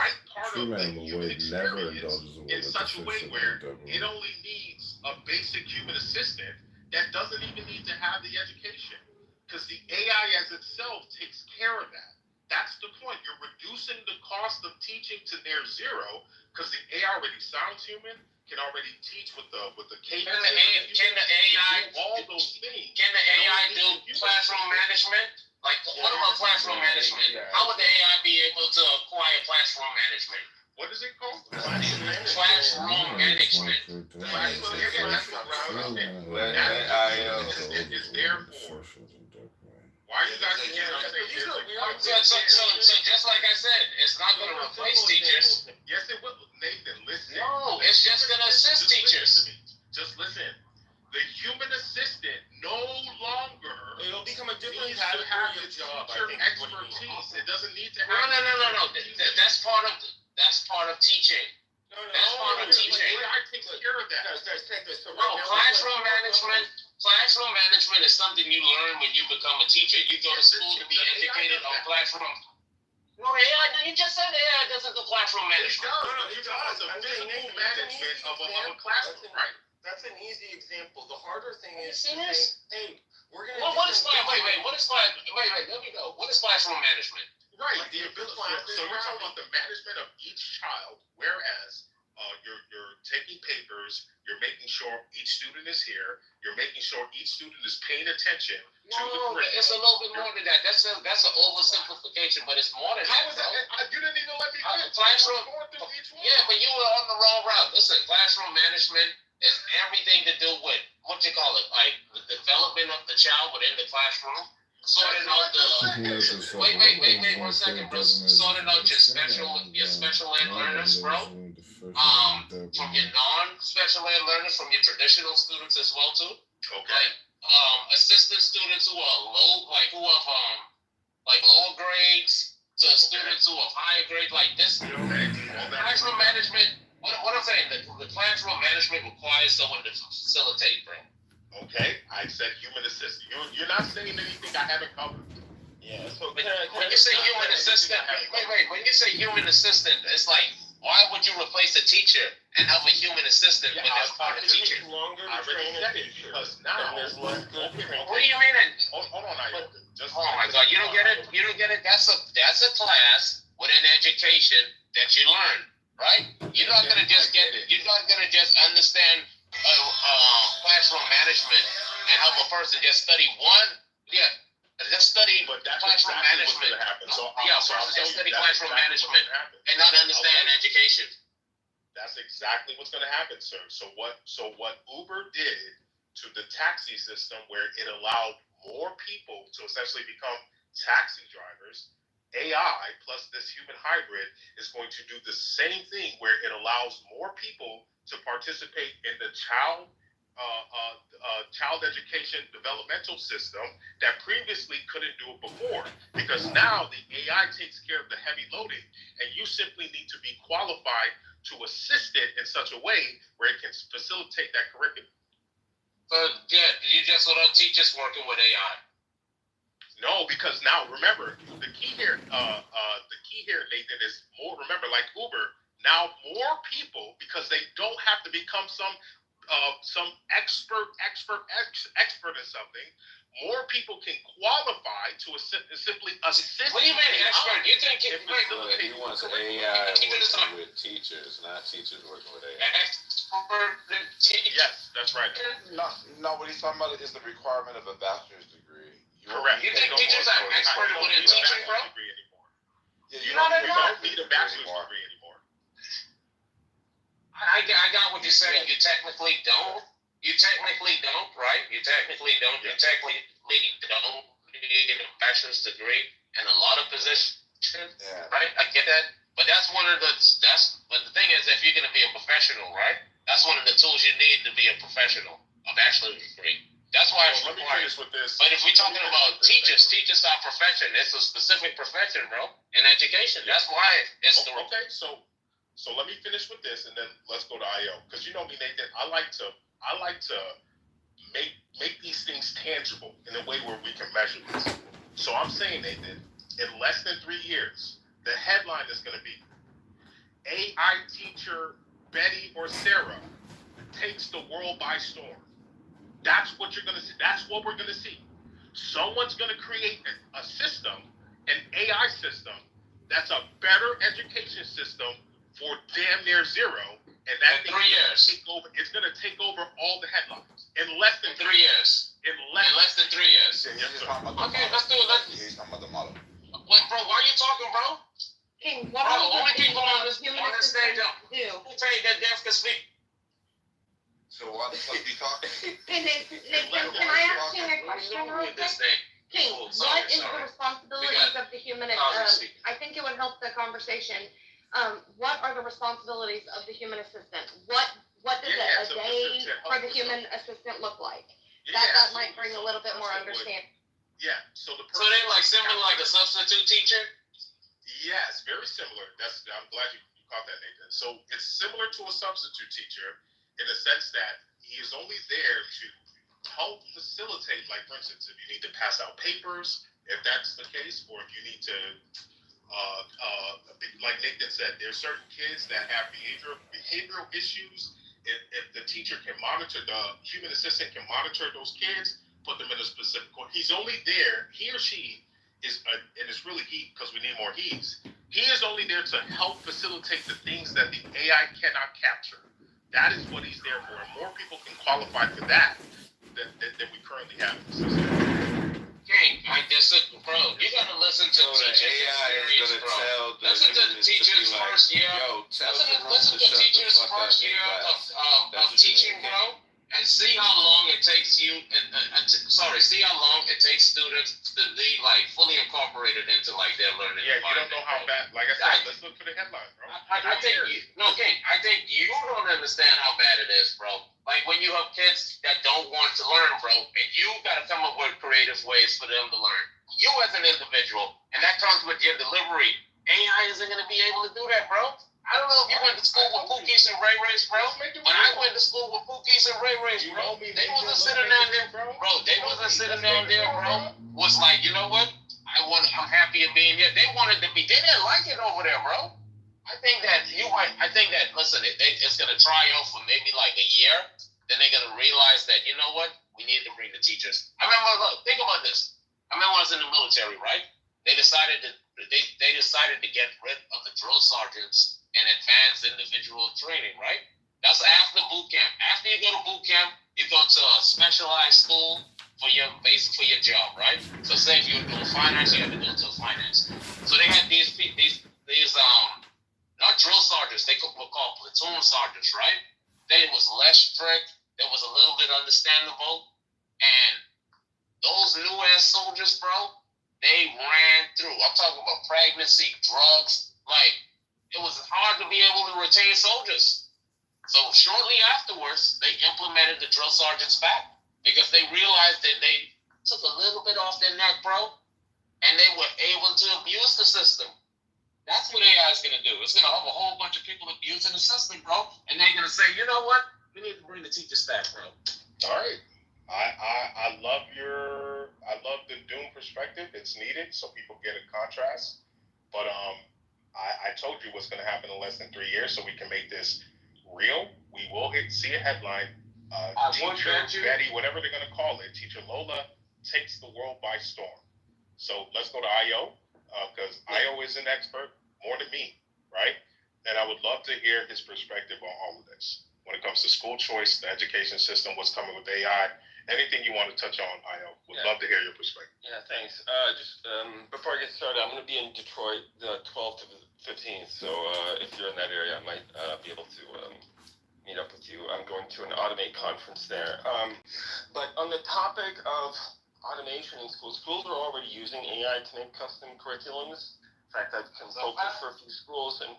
True man in the way never indulges a woman in such a way where dopamine. it only needs a basic human assistant that doesn't even need to have the education, because the AI as itself takes care of that. That's the point. You're reducing the cost of teaching to near zero, because the AI already sounds human, can already teach with the cadence. Can the AI all those things? Can the AI do classroom management? Like, what about classroom management? How would the AI be able to acquire claroom management? What is it called? Classroom management. It's there for. Why are you guys so just like I said, it's not going to replace teachers. Yes, it will. Nathan, listen. No, it's just going to assist teachers. Just listen. The human assistant no longer it'll become a different needs to have the teacher expertise. It doesn't need to have. No. That's part of teaching. That's part of teaching. AI takes care of that. Classroom management is something you learn when you become a teacher. You go to school to be educated on classroom. No, AI. You just said AI doesn't do classroom management. It does. A physical management of a classroom, right? That's an easy example. The harder thing is to say, hey, we're gonna. What is wait? Let me go. What is classroom management? Right. The ability. So you're talking about the management of each child, whereas you're taking papers, you're making sure each student is here, you're making sure each student is paying attention to the curriculum. It's a little bit more than that. That's an oversimplification, but it's more than that. How is that? You didn't even let me finish. Classroom. Yeah, but you were on the wrong route. Listen, classroom management is everything to do with what you call it, like the development of the child within the classroom. sorting out wait 1 second, bro. Sorting out your special ed learners, bro. From your non-special ed learners, from your traditional students as well too. Okay. Assistant students who are lower grades to students who have higher grades, like this. Classroom management. What I'm saying, the classroom management requires someone to facilitate, bro. Okay, I said human assistant. You're not saying anything I haven't covered. Yeah. So when you say human assistant, wait. When you say human assistant, it's like, why would you replace a teacher and have a human assistant when there's part of the teacher? Longer to train a teacher. Because now there's less good. What do you mean? Hold on, oh my God, you don't get it. You don't get it. That's a class with an education that you learn, right? You're not gonna just understand classroom management and have a person just study one. Yeah. Just study classroom management. Just study classroom management and not understand education. That's exactly what's going to happen, sir. So what Uber did to the taxi system, where it allowed more people to essentially become taxi drivers, AI plus this human hybrid is going to do the same thing, where it allows more people to participate in the child education developmental system that previously couldn't do it before, because now the AI takes care of the heavy loading, and you simply need to be qualified to assist it in such a way where it can facilitate that curriculum. So yeah, you just want teachers working with AI? No, because now remember the key here, Nathan, is more. Remember, like Uber, now more people, because they don't have to become some expert in something. More people can qualify to simply assist. What do you mean expert? You think he wants AI working with teachers, not teachers working with AI. Yes, that's right. No, what he's talking about is the requirement of a bachelor's degree. Correct. You think teachers are expert within teaching, bro? Yeah, you don't need a bachelor's degree anymore. I got what you're saying. You technically don't. You technically don't, right? You technically don't need a bachelor's degree in a lot of positions, right? I get that. But but the thing is, if you're going to be a professional, right? That's one of the tools you need to be a professional, a bachelor's degree. That's why it's required. But if we're talking about teachers are profession. It's a specific profession, bro, in education. That's why it's the... Okay, so let me finish with this, and then let's go to IO. Because you know me, Nathan, I like to make these things tangible in a way where we can measure this. So I'm saying, Nathan, in less than 3 years, the headline is going to be AI teacher Betty or Sarah takes the world by storm. That's what you're going to see. That's what we're going to see. Someone's going to create a system, an AI system, that's a better education system for damn near zero. And that in 3 years. It's going to take over all the headlines in less than 3 years. In less than 3 years. Yes, sir. Okay, let's do it. He's talking about the model. Wait, bro, why are you talking, bro? King, what are only the people on this stage do? Who tell you that deaf can speak? So why the fuck you talking? Nathan, can I ask you a question real quick? King, what is the responsibilities of the human? I think it would help the conversation. What are the responsibilities of the human assistant? What does a day for the human assistant look like? That might bring a little bit more understanding. Yeah. So they're like similar, like a substitute teacher. Yes, very similar. I'm glad you caught that, Nathan. So it's similar to a substitute teacher in the sense that he is only there to help facilitate, like for instance, if you need to pass out papers, if that's the case, or if you need to, like Nathan said, there's certain kids that have behavioral issues. If the teacher can monitor, the human assistant can monitor those kids, put them in a specific course. He's only there, he or she is, and it's really he, because we need more he's. He is only there to help facilitate the things that the AI cannot capture. That is what he's there for, and more people can qualify for that than we currently have. King, I disagree, bro. You gotta listen to teachers' experience, bro. Listen to the teachers' first year. Listen to teachers' first year of teaching, bro, and see how long it takes you. See how long it takes students to be like fully incorporated into like their learning. Yeah, you don't know how bad. Like I said, let's look for the headline, bro. I think you don't understand how bad it is, bro. Like when you have kids that don't want to learn, bro, and you got to come up with creative ways for them to learn. You as an individual, and that comes with your delivery. AI isn't going to be able to do that, bro. I don't know if you went to school with Pookies and Ray Rays, bro. When I went to school with Pookies and Ray Rays, bro, they wasn't sitting down there, bro. They wasn't sitting down there, bro. Was like, you know what? I'm happy of being here. They wanted to be. They didn't like it over there, bro. I think that listen, it's gonna triumph for maybe like a year. Then they're gonna realize that, you know what? We need to bring the teachers. I remember. Look, think about this. I remember when I was in the military, right? They decided to get rid of the drill sergeants and advance individual training, right? That's after boot camp. After you go to boot camp, you go to a specialized school for your job, right? So say if you were doing finance, you had to go to finance. So they had these not drill sergeants, they were called platoon sergeants, right? They was less strict, it was a little bit understandable, and those new ass soldiers, bro, they ran through. I'm talking about pregnancy, drugs, like it was hard to be able to retain soldiers. So shortly afterwards, they implemented the drill sergeants back because they realized that they took a little bit off their neck, bro, and they were able to abuse the system. That's what AI is going to do. It's going to have a whole bunch of people abusing the system, bro, and they're going to say, you know what? We need to bring the teachers back, bro. All right. I love the doom perspective. It's needed so people get a contrast. But I told you what's going to happen in less than 3 years, so we can make this real. We will see a headline. Teacher Betty, whatever they're going to call it, Teacher Lola takes the world by storm. So let's go to IO, because IO is an expert, more than me, right? And I would love to hear his perspective on all of this. When it comes to school choice, the education system, what's coming with AI, anything you want to touch on, IO. Would love to hear your perspective. Yeah, thanks. Before I get started, I'm going to be in Detroit the 12th to the 15th. So if you're in that area, I might be able to meet up with you. I'm going to an Automate conference there. But on the topic of automation in schools are already using AI to make custom curriculums. In fact, I've consulted for a few schools and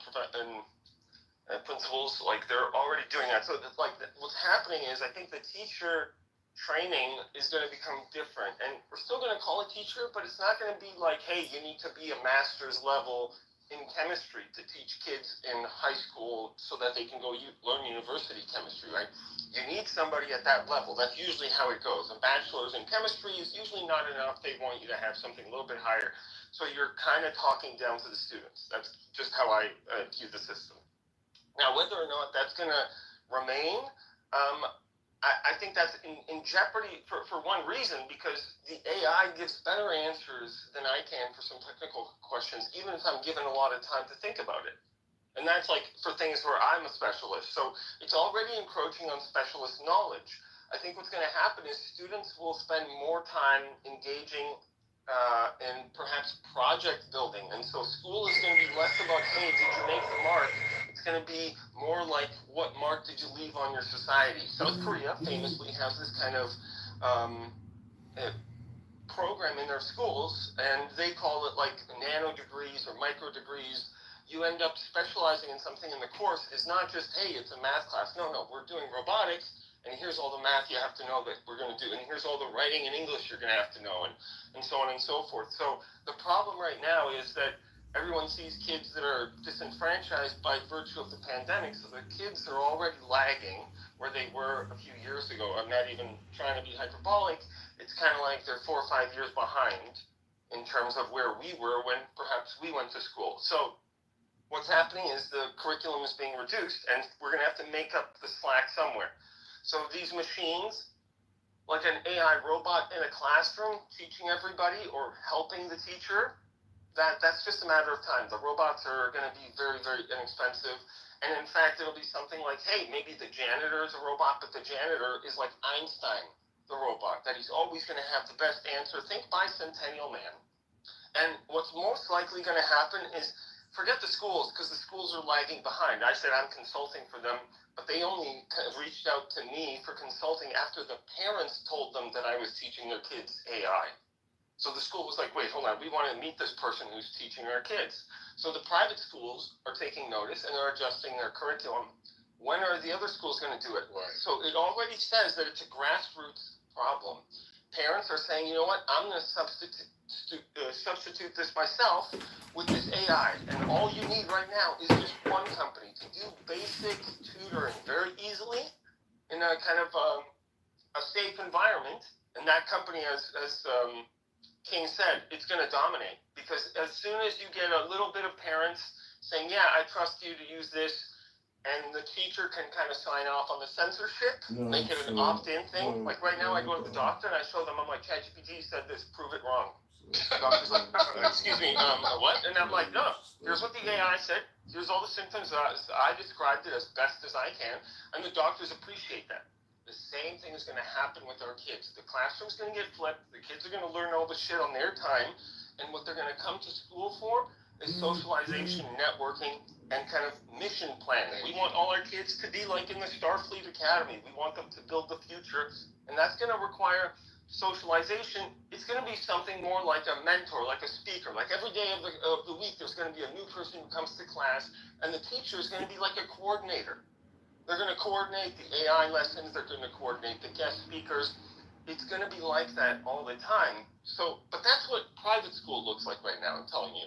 principals, like they're already doing that. So like what's happening is I think the teacher training is going to become different, and we're still going to call it teacher, but it's not going to be like, hey, you need to be a master's level in chemistry to teach kids in high school so that they can go learn university chemistry, right? You need somebody at that level. That's usually how it goes. A bachelor's in chemistry is usually not enough. They want you to have something a little bit higher. So you're kind of talking down to the students. That's just how I view the system. Now, whether or not that's going to remain, I think that's in jeopardy for one reason, because the AI gives better answers than I can for some technical questions, even if I'm given a lot of time to think about it. And that's like for things where I'm a specialist. So it's already encroaching on specialist knowledge. I think what's going to happen is students will spend more time engaging in perhaps project building. And so school is going to be less about, hey, did you make the mark? It's going to be more like, what mark did you leave on your society? South Korea famously has this kind of program in their schools, and they call it like nano degrees or micro degrees. You end up specializing in something in the course. Is not just, hey, it's a math class. No, we're doing robotics, and here's all the math you have to know that we're going to do, and here's all the writing in English you're going to have to know, and so on and so forth. So the problem right now is that everyone sees kids that are disenfranchised by virtue of the pandemic, so the kids are already lagging where they were a few years ago. I'm not even trying to be hyperbolic. It's kind of like they're 4 or 5 years behind in terms of where we were when perhaps we went to school. So what's happening is the curriculum is being reduced, and we're going to have to make up the slack somewhere. So these machines, like an AI robot in a classroom teaching everybody or helping the teacher, that's just a matter of time. The robots are going to be very, very inexpensive. And in fact, it'll be something like, hey, maybe the janitor is a robot, but the janitor is like Einstein, the robot, that he's always going to have the best answer. Think Bicentennial Man. And what's most likely going to happen is forget the schools, because the schools are lagging behind. I said I'm consulting for them, but they only kind of reached out to me for consulting after the parents told them that I was teaching their kids AI. So the school was like, wait, hold on, we want to meet this person who's teaching our kids. So the private schools are taking notice and they're adjusting their curriculum. When are the other schools going to do it? Right. So it already says that it's a grassroots problem. Parents are saying, you know what, I'm going to substitute this myself with this AI. And all you need right now is just one company to do basic tutoring very easily in a kind of a safe environment. And that company, as King said, it's going to dominate, because as soon as you get a little bit of parents saying, yeah, I trust you to use this, and the teacher can kind of sign off on the censorship, make it an opt-in thing. Like right now I go to the doctor and I show them, I'm like, ChatGPT said this, prove it wrong. The doctor's like, excuse me, what? And I'm like, no, here's what the AI said. Here's all the symptoms. I described it as best as I can, and the doctors appreciate that. The same thing is going to happen with our kids. The classroom's going to get flipped. The kids are going to learn all the shit on their time. And what they're going to come to school for is socialization, networking, and kind of mission planning. We want all our kids to be like in the Starfleet Academy. We want them to build the future. And that's going to require socialization. It's going to be something more like a mentor, like a speaker. Like every day of the week, there's going to be a new person who comes to class. And the teacher is going to be like a coordinator. They're going to coordinate the AI lessons. They're going to coordinate the guest speakers. It's going to be like that all the time. So, but that's what private school looks like right now, I'm telling you.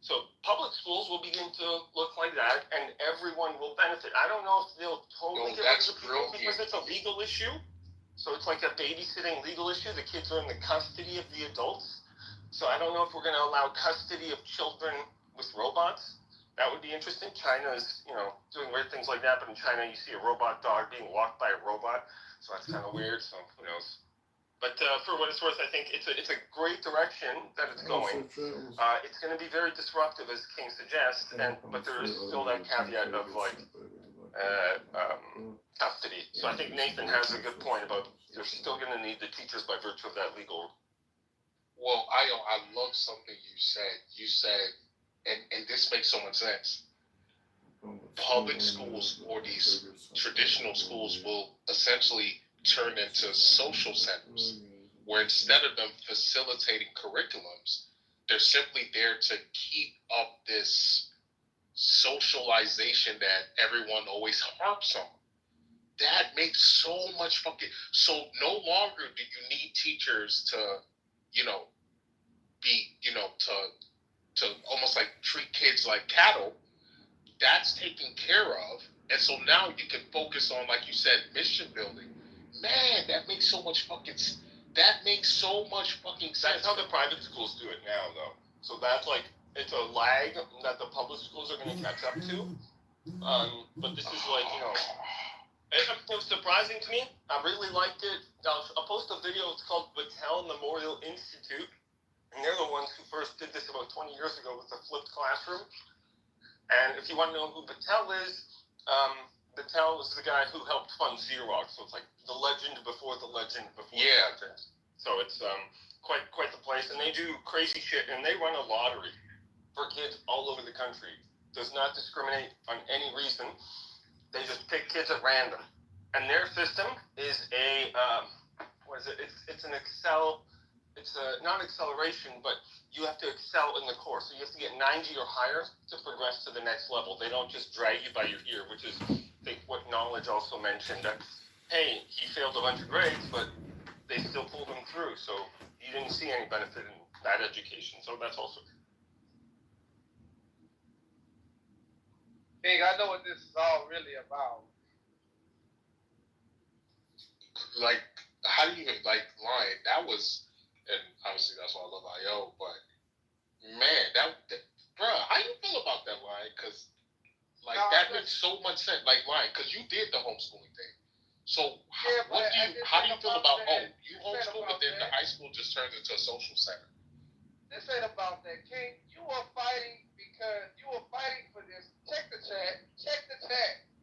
So public schools will begin to look like that, and everyone will benefit. I don't know if they'll totally get rid of the people because it's a legal issue. So it's like a babysitting legal issue. The kids are in the custody of the adults. So I don't know if we're going to allow custody of children with robots. That would be interesting. China is, doing weird things like that, but in China you see a robot dog being walked by a robot, so that's kind of weird. So who knows? But for what it's worth, I think it's a great direction that it's going. It's going to be very disruptive, as King suggests, but there is still that caveat of custody. So I think Nathan has a good point about you're still going to need the teachers by virtue of that legal. Well, I love something you said. You said. And this makes so much sense. Public schools or these traditional schools will essentially turn into social centers where instead of them facilitating curriculums, they're simply there to keep up this socialization that everyone always harps on. That makes so much fucking... So no longer do you need teachers to, to almost like treat kids like cattle. That's taken care of. And so now you can focus on, like you said, mission building. Man, that makes so much fucking sense. That's how the private schools do it now, though. So that's like, it's a lag that the public schools are going to catch up to. But this is like, it was surprising to me. I really liked it. I'll post a video. It's called Battelle Memorial Institute. And they're the ones who first did this about 20 years ago with the flipped classroom. And if you want to know who Battelle is, Battelle is the guy who helped fund Xerox. So it's like the legend before the legend before the legend. So it's quite the place. And they do crazy shit. And they run a lottery for kids all over the country. Does not discriminate on any reason. They just pick kids at random. And their system is a, it's an Excel... It's not acceleration, but you have to excel in the course. So you have to get 90 or higher to progress to the next level. They don't just drag you by your ear, which is, I think, what Knowledge also mentioned. That, hey, he failed a bunch of grades, but they still pulled him through. So he didn't see any benefit in that education. So that's also... Big, I know what this is all really about. Like, how do you, Lion, that was... And obviously that's why I love I.O., but man, bruh, how you feel about that, Lion? Because, that makes so much sense. Lion, because you did the homeschooling thing. So, how do you feel about, you homeschool, but then the high school just turns into a social center? This ain't about that, King. You are fighting because you are fighting for this. Check the chat.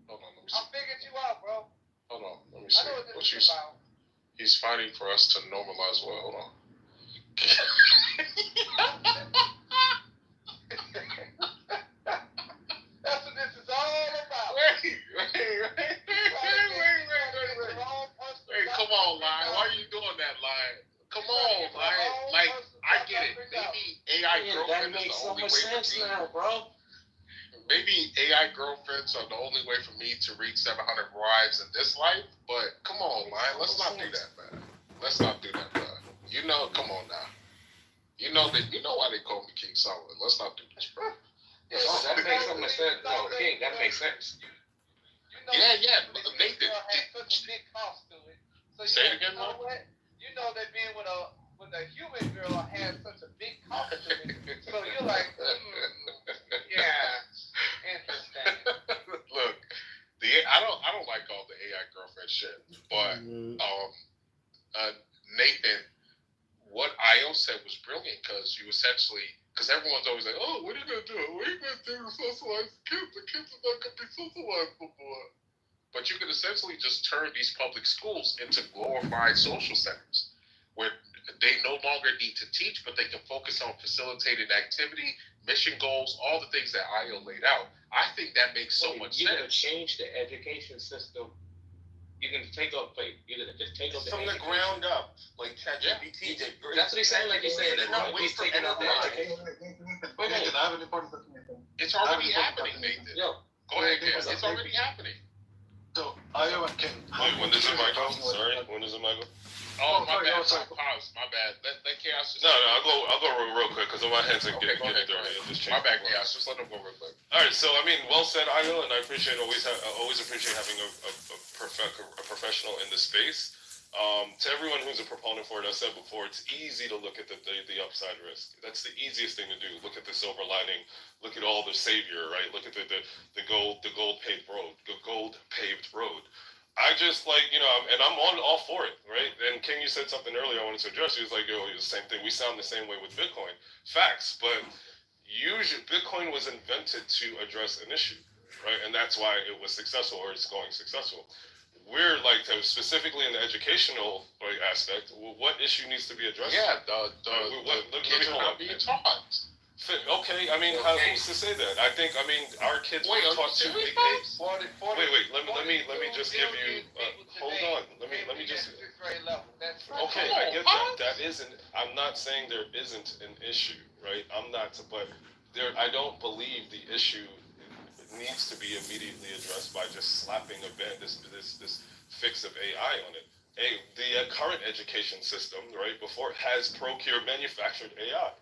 Hold on, let me see. I figured you out, bro. Hold on, let me see. I know what this is about. He's fighting for us to normalize what? Hold on. on, man. Like, I get it. Maybe AI girlfriend is the only way for me. Now, bro. Maybe AI girlfriends are the only way for me to reach 700 wives in this life. But come on, man. Let's not do that, man. Let's not do that, man. You know, come on now. You know why they call me King Solomon. Let's not do this, bro. Yeah, that makes so much sense. No, King, that makes sense. Yeah. Nathan. Has such a big cost to it. So say it again, man. You know that being with a human girl has such a big cost to it. So you're like, yeah, interesting. Look, I don't like all the AI girlfriend shit, but Nathan, what Io said was brilliant because everyone's always like, oh, what are you gonna do? What are you gonna do to socialize the kids? The kids are not gonna be socialized before. But you could essentially just turn these public schools into glorified social centers where they no longer need to teach, but they can focus on facilitated activity, mission goals, all the things that IO laid out. I think that makes so much sense. You're gonna change the education system. You can take up from the ground up, like ChatGPT did. That's what he's saying. Like you said, he's taking up the education. Nathan, I have an important document. It's already happening, Nathan. Yo, go ahead, Ken. It's already happening. So, Io and Ken. Wait, when does it mic go? Sorry, when does it mic go? Oh, my bad. Pause. My bad. Let Chaos just... No, I'll go real quick because my hands are getting dirty. My bad, Chaos. Just let him go real quick. All right, so I mean, well said, Io, and I always appreciate having a professional in the space. To everyone who's a proponent for it, I said before, it's easy to look at the upside risk. That's the easiest thing to do. Look at the silver lining. Look at all the savior, right? Look at the gold paved road. I just and I'm all for it, right? And King, you said something earlier I wanted to address. He was like, yo, it's the same thing. We sound the same way with Bitcoin. Facts, but usually Bitcoin was invented to address an issue, right? And that's why it was successful, or it's going successful. We're specifically in the educational aspect. What issue needs to be addressed? Yeah, the kids are not being taught. Okay, I mean, who's to say that? I think, our kids were taught to. Wait. Let me just give you. Hold on. Let me just. Okay, I get that. That isn't. I'm not saying there isn't an issue, right? I'm not, but there. I don't believe the issue needs to be immediately addressed by just slapping this fix of AI on it. The current education system, right, before has manufactured AI.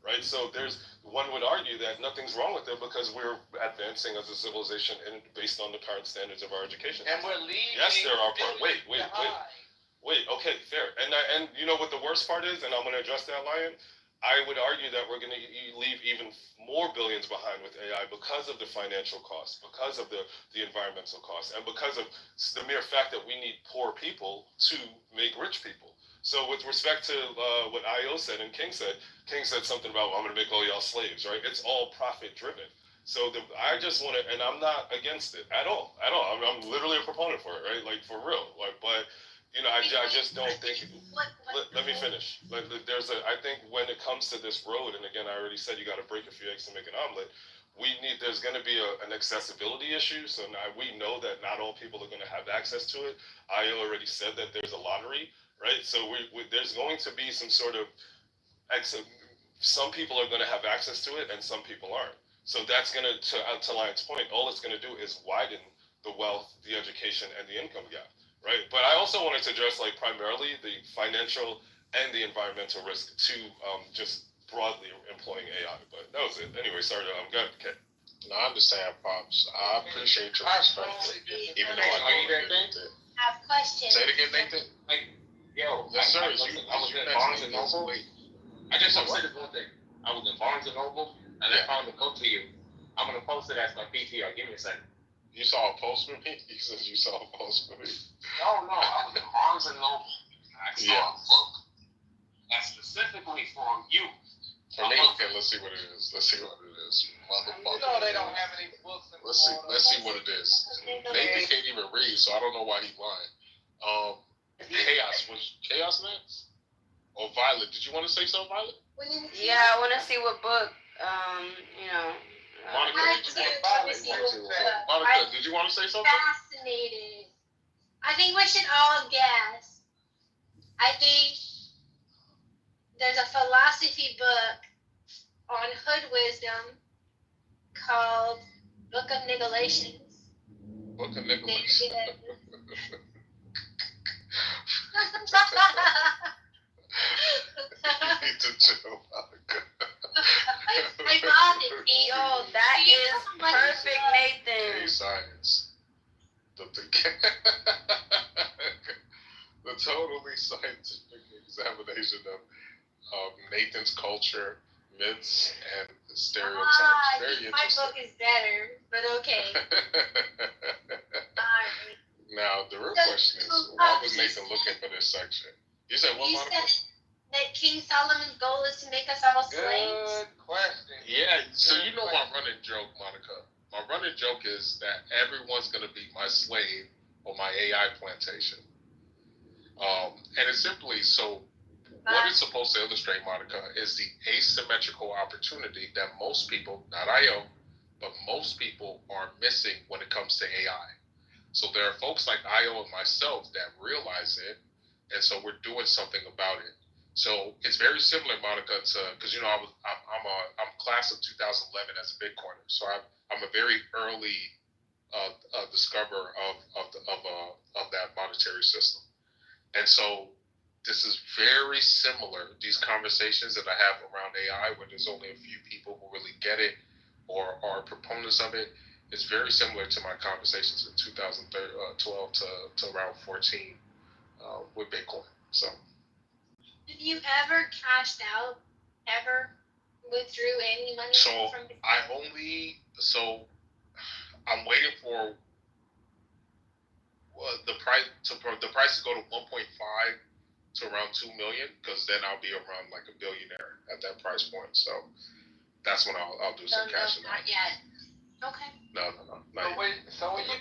Right, so one would argue that nothing's wrong with it because we're advancing as a civilization and based on the current standards of our education. And we're leaving. Yes, there are parts. Wait. Okay, fair. And you know what the worst part is, and I'm going to address that, Lion. I would argue that we're going to leave even more billions behind with AI because of the financial costs, because of the environmental costs, and because of the mere fact that we need poor people to make rich people. So with respect to what IO said and King said something about, well, I'm going to make all y'all slaves, right? It's all profit driven. So I just want to, and I'm not against it at all. I'm literally a proponent for it, right? Like for real. But I just don't think. Let me finish. I think when it comes to this road, and again, I already said you got to break a few eggs to make an omelet. There's going to be an accessibility issue. So now we know that not all people are going to have access to it. IO already said that there's a lottery. Right, so there's going to be some sort of some people are going to have access to it, and some people aren't. So that's going to Lion's point, all it's going to do is widen the wealth, the education, and the income gap. Right, but I also wanted to address primarily the financial and the environmental risk to just broadly employing AI. But that was it. Anyway, sorry, I'm good. Okay. No, I understand, Pops. I appreciate your respect, even though I don't agree with it. I have questions. Say it again, Nathan. Yo, yes, sir. I was in Barnes and Noble. I just want to say this one thing. I was in Barnes and Noble, and I found a book for you. I'm gonna post it as my PTR. Give me a second. You saw a post with me? He says you saw a post with me. No, I was in Barnes and Noble. I saw a book that's specifically for you. For me, okay, let's see what it is. Motherfucker. They don't have any books. Let's see what it is. Nathan can't even read, so I don't know why he's lying. Chaos. Was Chaos next? Or Violet? Did you want to say something, Violet? Yeah, I want to see what book. Monica, did you want to say something? Fascinated. I think we should all guess. I think there's a philosophy book on hood wisdom called Book of Nigalations. Book of Nicholas. Need to chill, Monica. Yo, that is perfect, Nathan. Hey, science. The totally scientific examination of Nathan's culture, myths, and stereotypes. Very my interesting. book is better, but okay. Now, the real question is, why was Nathan looking for this section? You said what, You Monica? said that King Solomon's goal is to make us all slaves. Good question. Yeah, so you know my running joke, Monica. My running joke is that everyone's going to be my slave or my AI plantation. And it's simply, so what it's supposed to illustrate, Monica, is the asymmetrical opportunity that most people, not IO, but most people are missing when it comes to AI. So there are folks like IO and myself that realize it, and so we're doing something about it. So it's very similar, Monica, to, because you know I'm class of 2011 as a Bitcoiner, so I'm a very early discoverer of that monetary system, and so this is very similar. These conversations that I have around AI, where there's only a few people who really get it or are proponents of it, it's very similar to my conversations in 2012 to around 14 with Bitcoin. So. Have you ever cashed out? Ever withdrew any money from Bitcoin? I'm waiting for the price to go to 1.5 to around 2 million, because then I'll be around like a billionaire at that price point. So that's when I'll do some cashing out. Not yet. Okay. No. So when you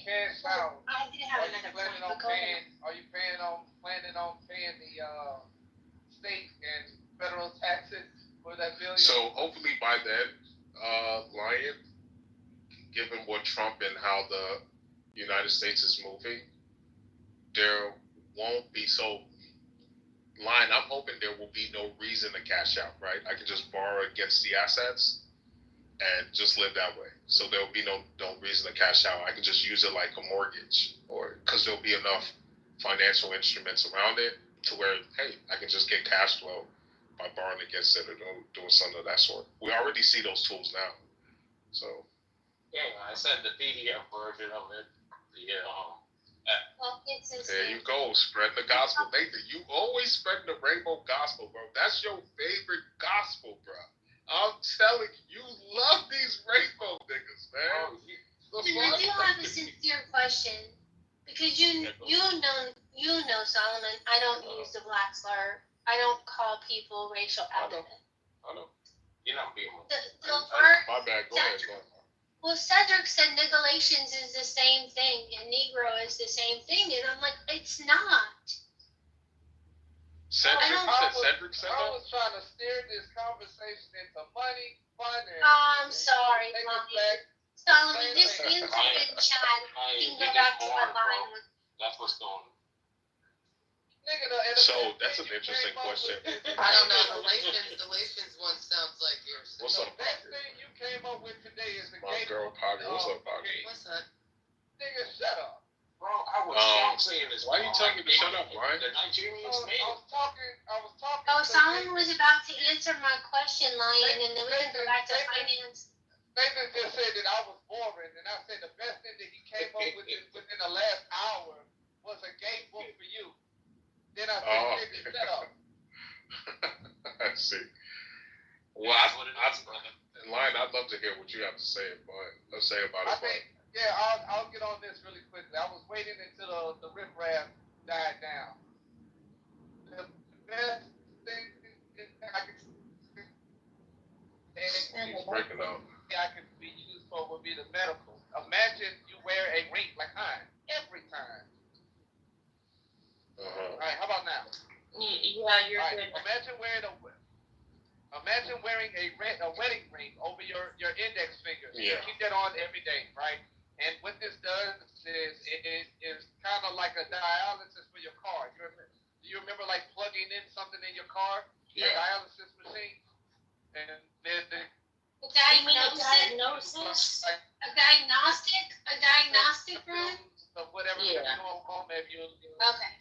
cash out, I did have another point, but go ahead. Are you planning on paying the state and federal taxes for that billion? So hopefully by then, Lion, given what Trump and how the United States is moving, there won't be Lion, I'm hoping there will be no reason to cash out, right? I can just borrow against the assets and just live that way. So there will be no reason to cash out. I can just use it like a mortgage, or because there'll be enough financial instruments around it to where, hey, I can just get cash flow by borrowing against it or doing something of that sort. We already see those tools now. So. Yeah, I said the PDF version of it. Well, it's there you go, spreading the gospel. Nathan, you always spreading the rainbow gospel, bro. That's your favorite gospel, bro. I'm telling you, you love these rainbow niggas, man. I do have a sincere question, because you know, Solomon, I don't use the black slur. I don't call people racial epithet. I know. You're not being. My bad. Go ahead. Well, Cedric said Nigalations is the same thing, and Negro is the same thing, and I'm like, it's not. Cedric said I was trying to steer this conversation into money, finance. I'm sorry, Solomon, this inside in chat. You can go back to my line. That's what's going on. So that's an interesting question. I don't know. The Galatians one sounds like yours. What's up, Next thing you came up with today is the my girl Poggy. What's up, Poggy? What's that? Nigga, shut up. Bro, I was saying this. Why are you telling me to shut up, Ryan? The Nigerians made I was talking. Oh, Solomon was about to answer my question, Lion, and then we can go back to finance. Nathan just said that I was boring, and I said the best thing that he came up with within the last hour was a gay book for you. Then I said, nigga, shut up. I see. Well, Lion, I'd love to hear what you have to say about it. Yeah, I'll get on this really quickly. I was waiting until the riffraff died down. The best thing I could be used for would be the medical. Imagine you wear a ring like mine every time. All right, how about now? Yeah, you're good. Imagine wearing a wedding ring over your index finger. Yeah. You keep that on every day, right? And what this does is it is kind of like a dialysis for your car. You you remember like plugging in something in your car, a dialysis machine, and then A diagnosis? A diagnostic room? So whatever you're going on, maybe you. Okay.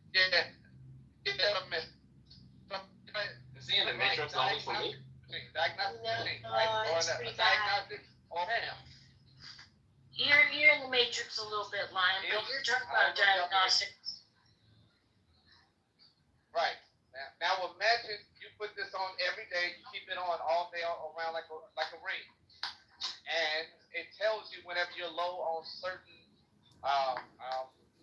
Yeah. Is he in the Matrix only for me? Diagnostic machine, No, right? it's Or pretty diagnostic or damn. You're in the Matrix a little bit, Lion, but you're talking about diagnostics. Right. Now imagine you put this on every day, you keep it on all day around like a ring. And it tells you whenever you're low on certain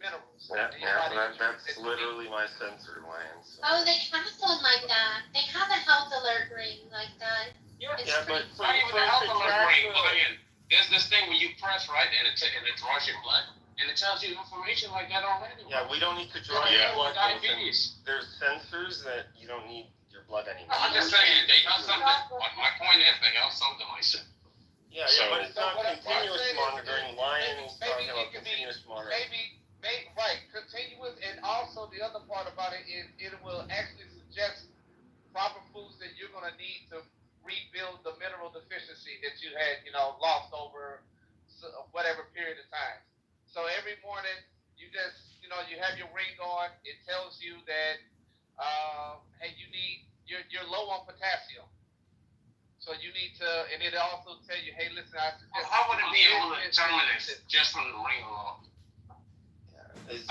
minerals. That's literally my sensor, Lion. So. Oh, they have one like that. They have a health alert ring like that. It's but Not even the health alert ring, Lion. There's this thing where you press right and it draws your blood. And it tells you information like that already. Yeah, we don't need to draw your blood. There's sensors that you don't need your blood anymore. I'm just saying, they have something. My point is, they have something like that. Yeah, but it's not continuous monitoring. Lion is talking about continuous monitoring. Right, continuous, and also the other part about it is it will actually suggest proper foods that you're going to need to rebuild the mineral deficiency that you had, lost over whatever period of time. So every morning, you just, you have your ring on. It tells you that, hey, you're low on potassium. So you need to, and it also tell you, hey, listen, I suggest. How would it be able to determine this just from the ring alone? It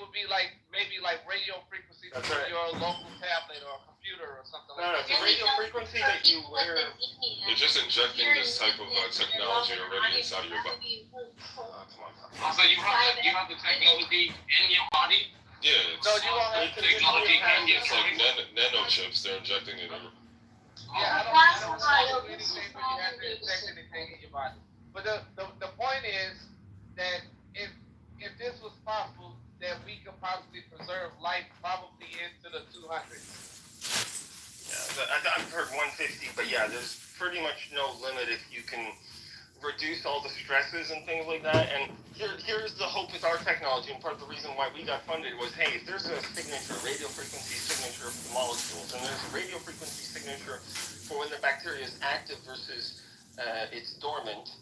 would be maybe like radio frequency through your local tablet or computer or something like that. No, it's a radio frequency that you wear. They're just injecting this type of technology already inside of your body. So you have the technology in your body? Yeah, it's technology in your it's like nanochips. They're injecting it in. Yeah, I don't know anything where you have to inject anything in your body. But the point is that if this was possible, that we could possibly preserve life probably into the 200s. Yeah, I've heard 150, but yeah, there's pretty much no limit if you can reduce all the stresses and things like that. And here's the hope with our technology, and part of the reason why we got funded was, hey, if there's a signature, radio frequency signature for the molecules, and there's a radio frequency signature for when the bacteria is active versus it's dormant,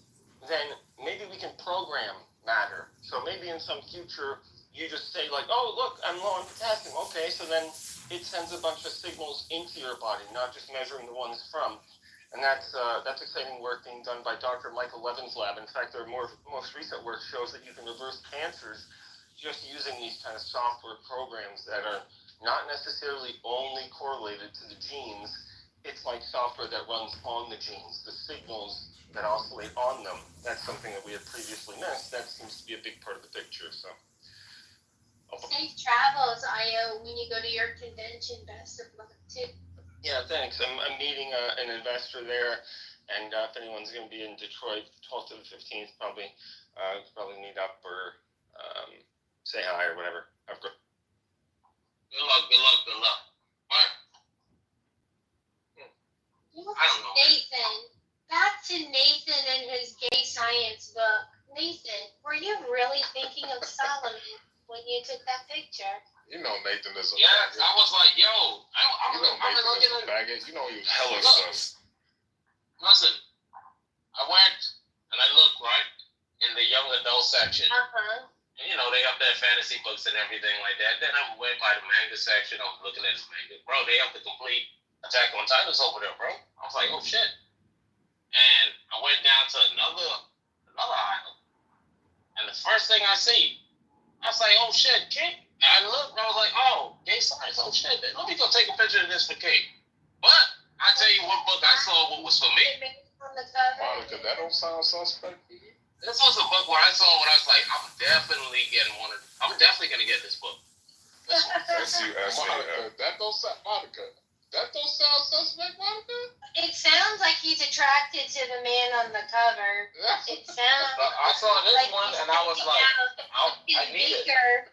then maybe we can program matter. So maybe in some future, you just say like, oh, look, I'm low on potassium. Okay, so then it sends a bunch of signals into your body, not just measuring the ones from. And that's exciting work being done by Dr. Michael Levin's lab. In fact, their most recent work shows that you can reverse cancers just using these kind of software programs that are not necessarily only correlated to the genes. It's like software that runs on the genes, the signals that oscillate on them. That's something that we had previously missed. That seems to be a big part of the picture. So. Safe travels, Io, when you go to your convention. Best of luck too. Yeah, thanks. I'm meeting an investor there, and if anyone's going to be in Detroit, 12th to the 15th, probably meet up or say hi or whatever. Good luck. All right. I don't know. Nathan, back to Nathan and his gay science book. Nathan, were you really thinking of Solomon when you took that picture? You know Nathan is a faggot. I was like, yo, I'm looking at faggot. You know he was hella sus. Listen, I went and I looked right in the young adult section. Uh-huh. And, they have their fantasy books and everything like that. Then I went by the manga section. I was looking at this manga. Bro, they have the complete Attack on Titans over there, bro. I was like, oh shit. And I went down to another aisle. And the first thing I see, I was like, oh shit, Kate. And I looked and I was like, oh, gay science, oh shit. Let me go take a picture of this for Kate. But I tell you what book I saw what was for me. Monica, that don't sound suspect. This was a book where I saw what I was like, I'm definitely gonna get this book. That's you asking. Monica, that don't sound suspect, Monica? It sounds like he's attracted to the man on the cover. It sounds I saw this like one and I was like, I need it.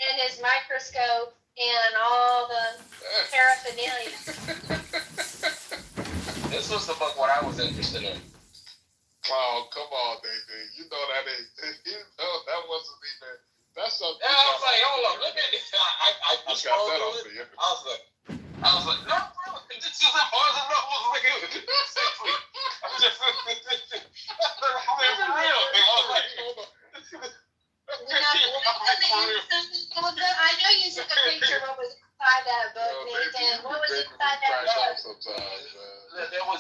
And his microscope and all the paraphernalia. This was the book what I was interested in. Oh, come on, Nathan. You know that wasn't even, that's That's something. Yeah, I was like, hold on, look at this. I got that off of you. I was like, no, bro, this isn't hard enough. I was like, seriously. I'm just, I'm real. I was like, I know you took a picture of what was inside that book, Nathan. What was inside that book? Sometimes, there was